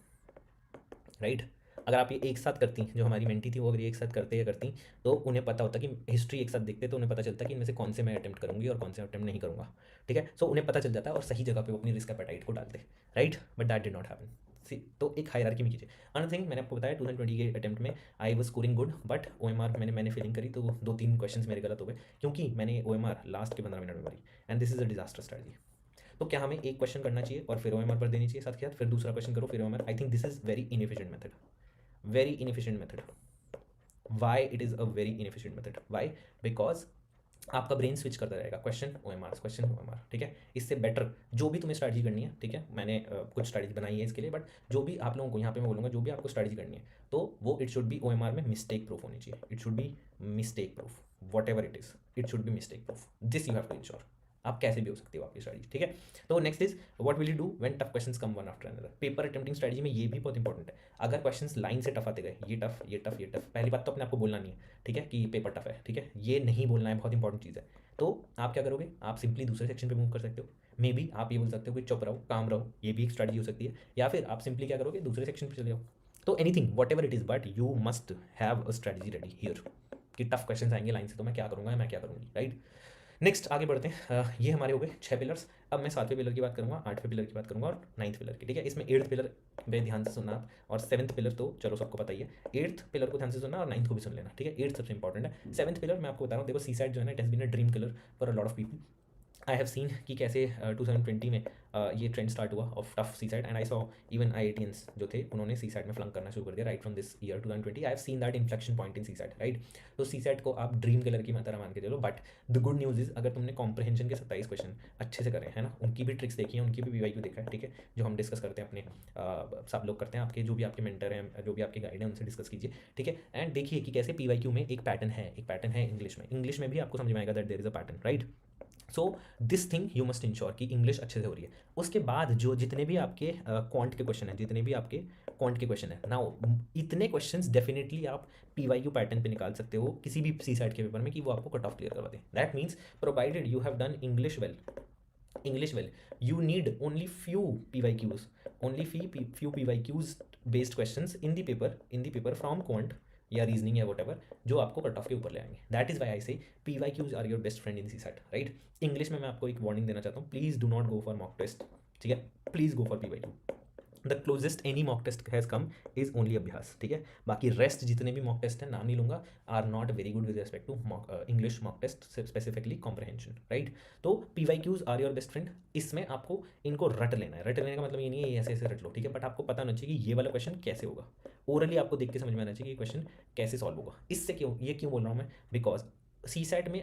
राइट। अगर आप ये एक साथ करती, जो हमारी मेंटी थी वो अगर ये एक साथ करते या करती, तो उन्हें पता होता कि हिस्ट्री एक साथ देखते, तो उन्हें पता चलता कि इनमें से कौन से मैं अटेम्प्ट करूँगी और कौन से अटेम्प्ट नहीं करूँगा, ठीक है। सो उन्हें पता चल जाता है और सही जगह पे वो अपनी रिस्क एपेटाइट को डालते, right. But that did not happen. तो एक हायरार्की में कीजिए। अनदर थिंग, मैंने आपको बताया 2020 के अटेम्प्ट में I was scoring good, but OMR मैंने फीलिंग करी, तो 2-3 क्वेश्चन मेरे गलत हो गए क्योंकि मैंने OMR लास्ट के 15 मिनट में भरी, and this is a disaster strategy. तो क्या हमें एक क्वेश्चन करना चाहिए और फिर OMR पर देनी चाहिए साथ के साथ, फिर दूसरा क्वेश्चन करो फिर OMR? I think this is very inefficient method, very inefficient method. Why it is a very inefficient method? Why? Because आपका ब्रेन स्विच करता रहेगा, क्वेश्चन OMR, क्वेश्चन OMR, ठीक है। इससे बेटर जो भी तुम्हें स्ट्रैटेजी करनी है, ठीक है, मैंने कुछ स्ट्रैटेजी बनाई है इसके लिए, बट जो भी आप लोगों को यहाँ पे मैं बोलूँगा, जो भी आपको स्ट्रैटेजी करनी है, तो वो इट शुड बी OMR में मिस्टेक प्रूफ होनी चाहिए। It should be mistake proof, whatever it is, it should be mistake proof. This you have to ensure. आप कैसे भी हो सकती हो आपकी स्ट्रैटेजी, ठीक है। तो next is what will you do when tough questions come one after another. Paper attempting strategy में ये भी बहुत इंपॉर्टेंट है। अगर क्वेश्चंस लाइन से टफ आते गए, ये टफ, ये टफ, ये टफ, पहली बात तो अपने आपको बोलना नहीं है, ठीक है, कि पेपर टफ है, ठीक है, ये नहीं बोलना है, बहुत इंपॉर्टेंट चीज़ है। तो आप क्या करोगे, आप सिंपली दूसरे सेक्शन पे मूव कर सकते हो। मे बी आप ये बोल सकते हो कि चुप रहो, काम रहो, ये भी एक स्ट्रैटेजी हो सकती है। या फिर आप सिंपली क्या करोगे, दूसरे सेक्शन पे चले जाओ। तो anything what ever it is, but you must have a strategy ready here कि टफ क्वेश्चन आएंगे लाइन से, तो मैं क्या करूँगा, मैं क्या करूँगी, राइट। नेक्स्ट आगे बढ़ते हैं। ये हमारे हो गए 6 पिलर्स। अब मैं 7वें पिलर की बात करूँगा, 8वें पिलर की बात करूँगा और 9th पिलर की, ठीक है। इसमें 8th पिलर पे ध्यान से सुनना आप, और 7th पिलर तो चलो सबको पता ही है। 8th पिलर को ध्यान से सुनना और 9th को भी सुन लेना, ठीक है। 8th सबसे इंपॉर्टेंट है। 7th पिलर मैं आपको बता रहा हूँ, देखो सीसाइड जो है ना, it has been a dream killer for a lot of people. I have seen कि कैसे 2020 में ये ट्रेंड स्टार्ट हुआ of tough CSAT, and I saw even IITians जो थे उन्होंने सी साइड में फ्लंक करना शुरू कर दिया right from this year 2020। I have seen that inflection point in CSAT, right. तो सी साइड को आप ड्रीम किलर की तरह मान के चलो, but the good news is अगर तुमने कॉम्प्रहेंशन के 27 क्वेश्चन अच्छे से करे हैं ना, उनकी भी ट्रिक्स देखी है, उनकी भी PYQ देखा है, ठीक है, जो हम डिस्कस करते हैं अपने सब लोग करते हैं, आपके जो भी आपके मेंटर हैं, जो भी आपके गाइड हैं, उनसे डिस्कस कीजिए, ठीक है। एंड देखिए कि कैसे PYQ में एक पैटर्न है, इंग्लिश में भी आपको समझ में आएगा that there is a pattern, right. So this thing you must ensure कि इंग्लिश अच्छे से हो रही है। उसके बाद जो जितने भी आपके क्वांट के क्वेश्चन हैं, जितने भी आपके क्वांट के क्वेश्चन है नाउ, इतने क्वेश्चंस डेफिनेटली आप PYQ पैटर्न पे निकाल सकते हो किसी भी सी साइड के पेपर में कि वो आपको कट ऑफ क्लियर करवा दे। That means provided you have done English well, you need only few PYQs, few PYQs based questions in the paper from quant या रीजनिंग या वट एवर, जो आपको कट ऑफ के ऊपर ले आएंगे। That is why I say PYQs are your best friend in CSAT, right. English में मैं आपको एक वार्निंग देना चाहता हूँ, please do not go for mock test, ठीक है, please go for PYQ। The closest any mock test has come is only Abhyas, ठीक है। बाकी रेस्ट जितने भी मॉक टेस्ट हैं, नाम नहीं लूंगा, are not very good with respect to English mock test, specifically comprehension, right. तो PYQs are your best friend. इसमें आपको इनको रट लेना है। रट लेने का मतलब ये नहीं है ऐसे ऐसे रट लो, ठीक है, बट आपको पता होना चाहिए कि ये वाला क्वेश्चन कैसे होगा। ओरली आपको देख के समझ में आना चाहिए कि क्वेश्चन कैसे सॉल्व होगा। इससे क्यों बोल रहा हूँ मैं, बिकॉज सी सेट में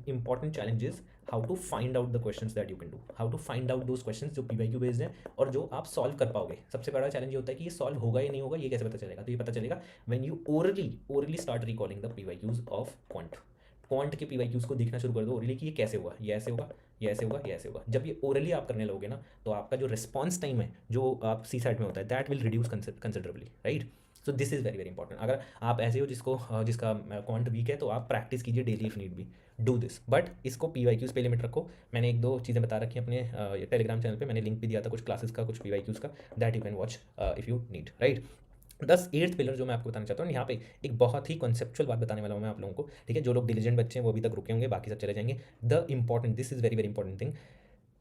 important challenges how to find out the questions that you can do, how to find out those questions जो PYQ बेस्ड हैं और जो आप सॉल्व कर पाओगे। सबसे बड़ा चैलेंज ये होता है कि ये सॉल्व होगा या नहीं होगा, ये कैसे पता चलेगा। तो ये पता चलेगा when you orally start recalling the PYQs of quant के PYQs को देखना शुरू कर दो ओरली कि ये कैसे होगा, ये ऐसे होगा, ये ऐसे होगा, ये ऐसे होगा। जब ये ओरली आप करने लगोगे ना, तो आपका जो रिस्पॉन्स टाइम है जो आप सी साइड में होता है, that will reduce considerably, right. So this is very very important. अगर आप ऐसे हो जिसका क्वांट वीक है, तो आप प्रैक्टिस कीजिए daily if need be, do this. But इसको PYQs पे लिमिट रखो। मैंने 1-2 चीज़ें बता रखी हैं अपने टेलीग्राम चैनल पे, मैंने लिंक भी दिया था कुछ क्लासेस का, कुछ PYQs का, that you can watch if you need, right. 8th pillar जो मैं आपको बताना चाहता हूँ यहाँ पे, एक बहुत ही कॉन्सेप्चुअल बात बताने वाला हूँ मैं आप लोगों को, ठीक है। जो लोग डिलीजेंट बच्चे हैं वो अभी तक रुके होंगे, बाकी सब चले जाएंगे। This is very very important thing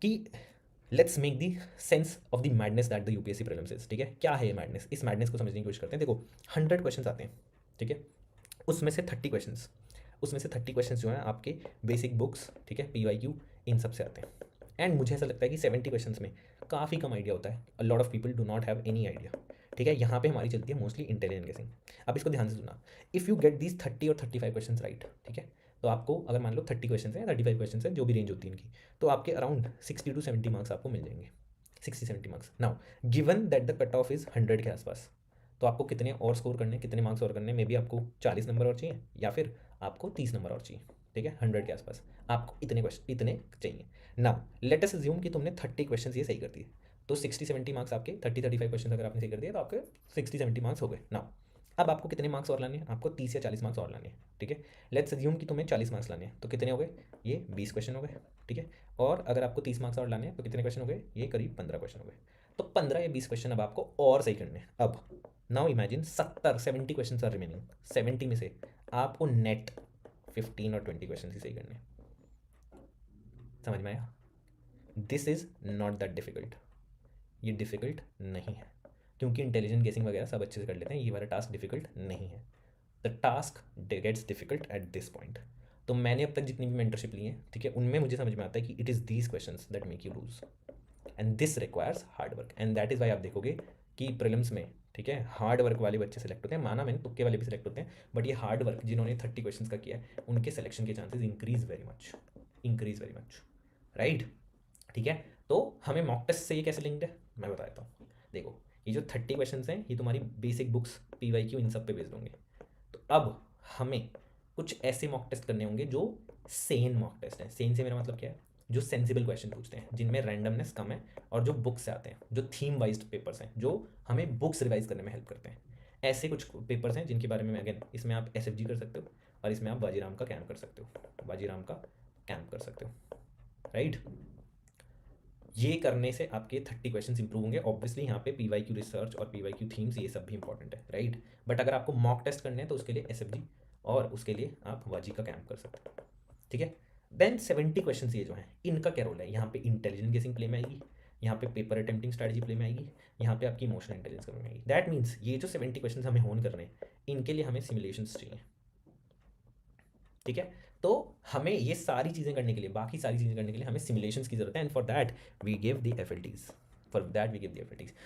कि let's make the sense of the madness that the UPSC prelims is, ठीक है। क्या है ये मैडनेस, इस मैडनेस को समझने की कोशिश करते हैं। देखो 100 क्वेश्चन आते हैं, ठीक है, उसमें से 30 क्वेश्चन जो हैं आपके बेसिक बुक्स, ठीक है, PYQ इन सब से आते हैं। एंड मुझे ऐसा लगता है कि 70 क्वेश्चन में काफ़ी कम आइडिया होता है। अ lot of people do not have any idea, ठीक है। यहाँ पे हमारी चलती है मोस्टली इंटेलिजेंट गेसिंग। अब इसको ध्यान से सुना, इफ़ यू गेट दीज 30 और 35 क्वेश्चन राइट, ठीक है, तो आपको अगर मान लो 30 क्वेश्चन हैं, 35 क्वेश्चन हैं, जो भी रेंज होती है इनकी, तो आपके अराउंड 60 to 70 मार्क्स आपको मिल जाएंगे, 60-70 marks. Now given that the cut of is 100 के आसपास, तो आपको कितने और स्कोर करने, कितने मार्क्स और करने, मे बी आपको 40 नंबर और चाहिए, या फिर आपको 30 नंबर और चाहिए, ठीक है, 100 के आसपास आपको इतने क्वेश्चन इतने चाहिए। नाउ लेट अस अज्यूम कि तुमने 30 क्वेश्चन ये सही कर दिए, तो 60-70 मार्क्स आपके, 30-35 क्वेश्चन अगर आपने सही कर दिए तो आपके 60-70 मार्क्स हो गए। नाउ अब आपको कितने मार्क्स और लाने हैं, आपको 30 या 40 मार्क्स और लाने हैं, ठीक है। लेट्स अज्यूम कि तुम्हें 40 मार्क्स लाने हैं, तो कितने हो गए, ये 20 क्वेश्चन हो गए, ठीक है। और अगर आपको 30 मार्क्स और लाने हैं तो कितने क्वेश्चन हो गए, ये करीब 15 क्वेश्चन हो गए। तो 15 या 20 क्वेश्चन अब आपको और सही करने हैं। अब now imagine 70 question are remaining, 70 में से आपको नेट 15 और 20 क्वेश्चन ही सही करने हैं। समझ में आया? This is not that difficult, ये डिफिकल्ट नहीं है, क्योंकि इंटेलिजेंट गेसिंग वगैरह सब अच्छे से कर लेते हैं, ये वाला टास्क डिफिकल्ट नहीं है। The task gets difficult at this point. तो मैंने अब तक जितनी भी मेंटरशिप ली है, ठीक है, उनमें मुझे समझ में आता है कि it is these questions that make you lose, and this requires hard work, and that is Y आप देखोगे कि प्रीलिम्स में, ठीक है, हार्ड वर्क वाले बच्चे सेलेक्ट होते हैं। माना मैंने, तुक्के वाले भी सेलेक्ट होते हैं, बट ये हार्ड वर्क जिन्होंने 30 क्वेश्चन का किया है उनके सिलेक्शन के chances increase very much, right, ठीक है। तो हमें मॉक टेस्ट से ये कैसे लिंक्ड है मैं बता देता हूँ। देखो, ये जो 30 क्वेश्चन हैं ये तुम्हारी बेसिक बुक्स, PYQ इन सब पे बेस्ड होंगे। तो अब हमें कुछ ऐसे मॉक टेस्ट करने होंगे जो सेन मॉक टेस्ट हैं। सेन से मेरा मतलब क्या है, जो सेंसिबल क्वेश्चन पूछते हैं, जिनमें रैंडमनेस कम है, और जो बुक से आते हैं, जो थीम वाइज पेपर्स हैं, जो हमें बुक्स रिवाइज करने में हेल्प करते हैं। ऐसे कुछ पेपर्स हैं जिनके बारे में अगेन इसमें आप SFG कर सकते हो, और इसमें आप बाजीराम का कैंप कर सकते हो, राइट। ये करने से आपके 30 क्वेश्चन इंप्रूव होंगे। ऑब्वियसली यहाँ पे PYQ रिसर्च और PYQ थीम्स ये सब भी इंपॉर्टेंट है, राइट। बट अगर आपको मॉक टेस्ट करने हैं तो उसके लिए SFG, और उसके लिए आप वाजी का कैंप कर सकते हो, ठीक है। देन 70 क्वेश्चन ये जो हैं इनका क्या रोल है, यहाँ पे इंटेलिजेंट गेसिंग प्ले में आएगी, यहाँ पे पेपर अटेम्प्टिंग स्ट्रैटेजी प्ले में आएगी, यहाँ पे आपकी इमोशनल इंटेलिजेंस में आएगी। दैट मीन्स ये जो 70 क्वेश्चन हमें होन करने हैं, इनके लिए हमें सिमुलेशंस चाहिए, ठीक है। तो हमें ये सारी चीज़ें करने के लिए, बाकी सारी चीज़ें करने के लिए हमें सिमुलेशंस की जरूरत है, and for that we give the FLTs।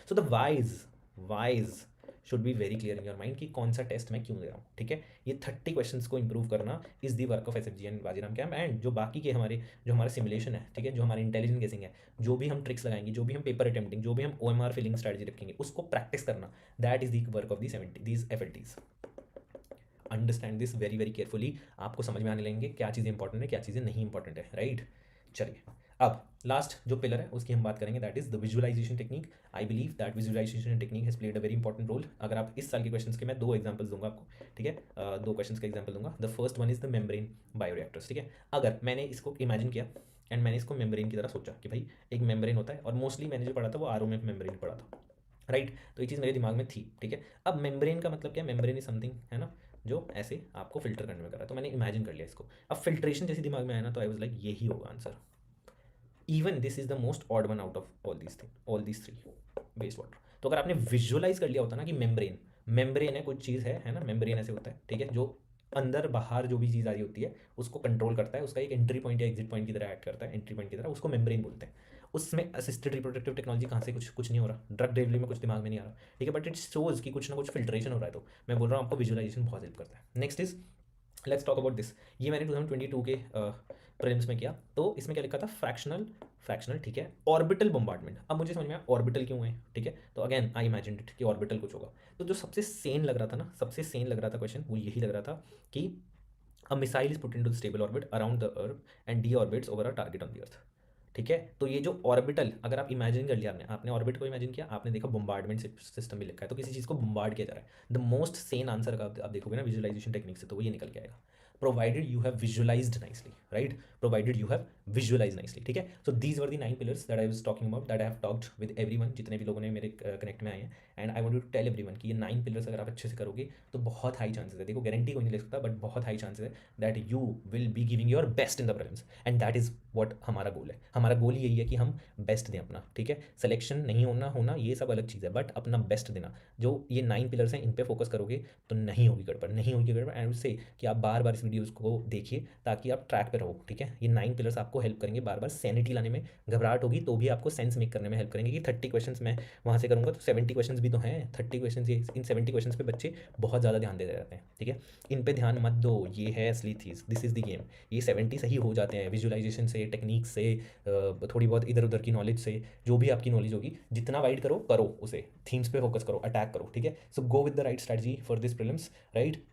So the ways should be very clear in your mind कि कौन सा टेस्ट मैं क्यों दे रहा हूँ, ठीक है। ये 30 क्वेश्चंस को इंप्रूव करना is the work of SFG and Vajiram camp, एंड जो बाकी के हमारा सिमुलेशन है, ठीक है, जो हमारी इंटेलिजेंट गेसिंग है, जो भी हम ट्रिक्स लगाएंगे, जो भी हम पेपर अटेम्प्टिंग, जो भी हम OMR फिलिंग स्ट्रैटेजी रखेंगे, उसको प्रैक्टिस करना, that is the work of these FLTs। Understand this very very carefully, आपको समझ में आने लगेंगे क्या चीज़ें इंपॉर्टेंट है, क्या चीज़ें नहीं इंपॉर्टेंट है, राइट। चलिए, अब लास्ट जो पिलर है उसकी हम बात करेंगे, that is the visualisation technique. I believe that visualisation technique has played a very important role. अगर आप इस साल के क्वेश्चंस के, मैं 2 एग्जांपल्स दूंगा आपको, ठीक है, 2 क्वेश्चंस का एग्जांपल दूंगा। The first one is the membrane bioreactors, ठीक है। अगर मैंने इसको इमेजिन किया एंड मैंने इसको मेम्ब्रेन की तरह सोचा कि भाई एक मेम्ब्रेन होता है, और मोस्टली मैंने जो पढ़ा था वो RO में मेम्ब्रेन पढ़ा था, राइट। तो ये चीज़ मेरे दिमाग में थी, ठीक है। अब मेम्ब्रेन का मतलब क्या, मेम्ब्रेन इज समथिंग, है ना, जो ऐसे आपको फिल्टर करने में कर रहा है। तो मैंने इमेजिन कर लिया इसको। अब फिल्ट्रेशन जैसे दिमाग में आया ना, तो आई वाज लाइक यही होगा answer. Even this is the most odd one out of all these three, waste water. तो अगर आपने विजुअलाइज कर लिया होता ना कि मेम्ब्रेन है, कुछ चीज़ है ना, मेम्ब्रेन ऐसे होता है, ठीक है, जो अंदर बाहर जो भी चीज़ आ रही होती है उसको कंट्रोल करता है, उसका एक एंट्री पॉइंट या एग्जिट पॉइंट की तरह एक्ट करता है, एंट्री पॉइंट की तरह, उसको मेम्ब्रेन बोलते हैं। उसमें असिस्टेड रिप्रोडक्टिव टेक्नोलॉजी कहाँ से, कुछ नहीं हो रहा, ड्रग डिलीवरी में कुछ दिमाग में नहीं आ रहा, ठीक है, बट इट शोज कि कुछ ना कुछ फिल्ट्रेशन हो रहा है। तो मैं बोल रहा हूँ आपको विजुअलाइजेशन बहुत हेल्प करता है। Next is, let's talk about this. ये मैंने 2022 के प्रीलिम्स में किया, तो इसमें क्या लिखा था, फ्रैक्शनल, ठीक है, ऑर्बिटल बम्बार्डमेंट। अब मुझे समझ में आया ऑर्बिटल क्यों है, ठीक है। तो अगेन आई इमेजिन्ड इट कि ऑर्बिटल कुछ होगा। तो जो सबसे सेन लग रहा था ना, सबसे सेन लग रहा था क्वेश्चन, वो यही लग रहा था कि a missile is put into the stable orbit around the earth and D orbits over a target on the earth, ठीक है। तो ये जो ऑर्बिटल, अगर आप इमेजिन कर लिया, आपने ऑर्बिट को इमेजिन किया, आपने देखा बम्बार्डमेंट सिस्टम भी लिखा है, तो किसी चीज़ को बम्बार्ड किया जा रहा है। द मोस्ट सेन आंसर का आप देखोगे ना विजुअलाइजेशन टेक्निक से, तो वो ये निकल के आएगा, provided you have visualized nicely, right, provided you have visualized nicely, ठीक है। so these were the 9 pillars that I was talking about, that I have talked with everyone, जितने भी लोगों ने मेरे कनेक्ट में आए हैं, and I want to tell everyone कि ये 9 पिलर्स अगर आप अच्छे से करोगे तो बहुत हाई चांसेस है, देखो गारंटी कोई नहीं ले सकता, बट बहुत हाई चांसेस है that you will be giving your best in the prelims, and that is what हमारा गोल है। हमारा गोल यही है कि हम बेस्ट दें अपना, ठीक है। सिलेक्शन नहीं होना ये सब अलग चीज़ है, बट अपना बेस्ट देना। जो ये 9 पिलर्स हैं इन पे फोकस करोगे तो नहीं होगी गड़बड़, एंड उससे कि आप बार बार इस वीडियोज़ को देखिए ताकि आप ट्रैक पे रहो, ठीक है। ये 9 पिलर्स आपको हेल्प करेंगे बार बार सैनिटी लाने में। घबराहट होगी तो भी आपको सेंस मेक करने में हेल्प करेंगे कि 30 क्वेश्चंस मैं वहाँ से करूँगा तो 70 क्वेश्चंस भी तो हैं, 30 क्वेश्चंस, ये इन 70 क्वेश्चंस पे बच्चे बहुत ज़्यादा ध्यान दे रहते हैं, ठीक है। इन पे ध्यान मत दो, ये है असली चीज़, दिस इज़ द गेम। ये 70 सही हो जाते हैं विजुअलाइजेशन से, टेक्निक से, थोड़ी बहुत इधर उधर की नॉलेज से, जो भी आपकी नॉलेज होगी, जितना वाइड करो उसे, थीम्स पे फोकस करो, अटैक करो, ठीक है। So go with the right strategy for this prelims, right.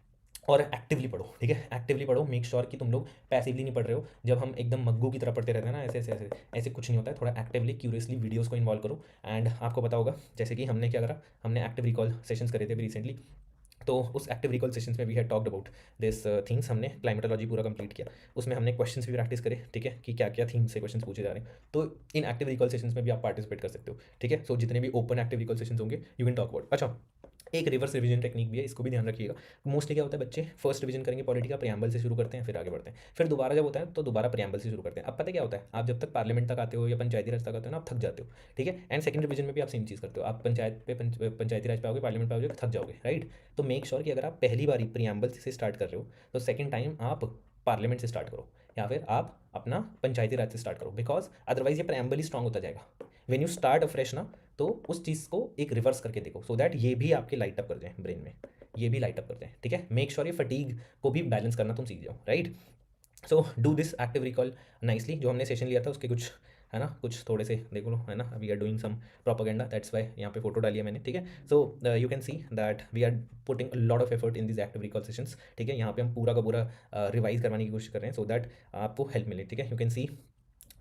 और एक्टिवली पढ़ो, ठीक है, एक्टिवली पढ़ो, मेक श्योर कि तुम लोग पैसिवली नहीं पढ़ रहे हो। जब हम एकदम मग्गू की तरह पढ़ते रहते हैं ना, ऐसे ऐसे ऐसे ऐसे कुछ नहीं होता है। थोड़ा एक्टिवली क्यूरियसली वीडियोस को इन्वॉल्व करो। एंड आपको पता होगा जैसे कि हमने क्या करा, हमने एक्टिव रिकॉल सेशंस करे थे अभी रिसेंटली। तो उस एक्टिव रिकॉल सेशंस में we had talked about this things. हमने क्लाइमेटोलॉजी पूरा कंप्लीट किया, उसमें हमने क्वेश्चंस भी प्रैक्टिस करे, ठीक है, कि क्या क्या थीम से क्वेश्चंस पूछे जा रहे हैं। तो इन एक्टिव रिकॉल सेशंस में भी आप पार्टिसिपेट कर सकते हो, ठीक है। सो जितने भी ओपन एक्टिव रिकॉल सेशंस होंगे यू कैन टॉक अबाउट। अच्छा, एक रिवर्स रिवीजन टेक्निक भी है, इसको भी ध्यान रखिएगा। मोस्टली क्या होता है, बच्चे फर्स्ट रिवीजन करेंगे पॉलिटी का, प्रियम्बल से शुरू करते हैं, फिर आगे बढ़ते हैं, फिर दोबारा जब होता है तो दोबारा प्रियम्बल से शुरू करते हैं। अब पता है क्या होता है, आप जब तक पार्लियामेंट तक आते हो या पंचायती राज तक आते हो ना, आप थक जाते हो, ठीक है। एंड सेकंड रिवीजन में भी आप सेम चीज़ करते हो, आप पंचायती राज पे आओगे, पार्लियामेंट पे आओगे, थक जाओगे, राइट। तो मेक श्योर कि अगर आप पहली बारी प्रियम्बल से स्टार्ट कर रहे हो तो सेकंड टाइम आप पार्लियामेंट से स्टार्ट करो, या फिर आप अपना पंचायती राज से स्टार्ट करो, बिकॉज अदरवाइज ये प्रियम्बल ही स्ट्रांग होता जाएगा। वेन यू स्टार्ट अफ्रेश ना, तो उस चीज़ को एक रिवर्स करके देखो, सो दैट ये भी आपके लाइट अप कर जाए ब्रेन में, ये भी लाइट अप कर जाए, ठीक है। मेक श्योर ये फटीग को भी बैलेंस करना तुम सीख जाओ, right. So do this active recall nicely. जो हमने सेशन लिया था उसके कुछ है ना, कुछ थोड़े से देख लो, है ना, we are doing some propaganda, that's why यहाँ पे फोटो डाली है मैंने, ठीक है। So you can see that we are putting a lot of effort in this active recall sessions, ठीक है। यहाँ पे हम पूरा का पूरा रिवाइज करवाने की कोशिश कर रहे हैं, सो दैट आपको हेल्प मिले, ठीक है। You can C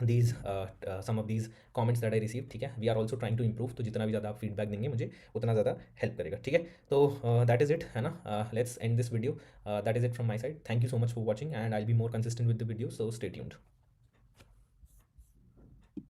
these some of these comments that I received, ठीक है। We are also trying to improve, तो जितना भी ज़्यादा आप फीडबैक देंगे मुझे उतना ज़्यादा हेल्प करेगा, ठीक है। तो दैट इज़ इट, है ना। Let's end this video, that is it from my side. Thank you so much for watching and I will be more consistent with the video, so stay tuned.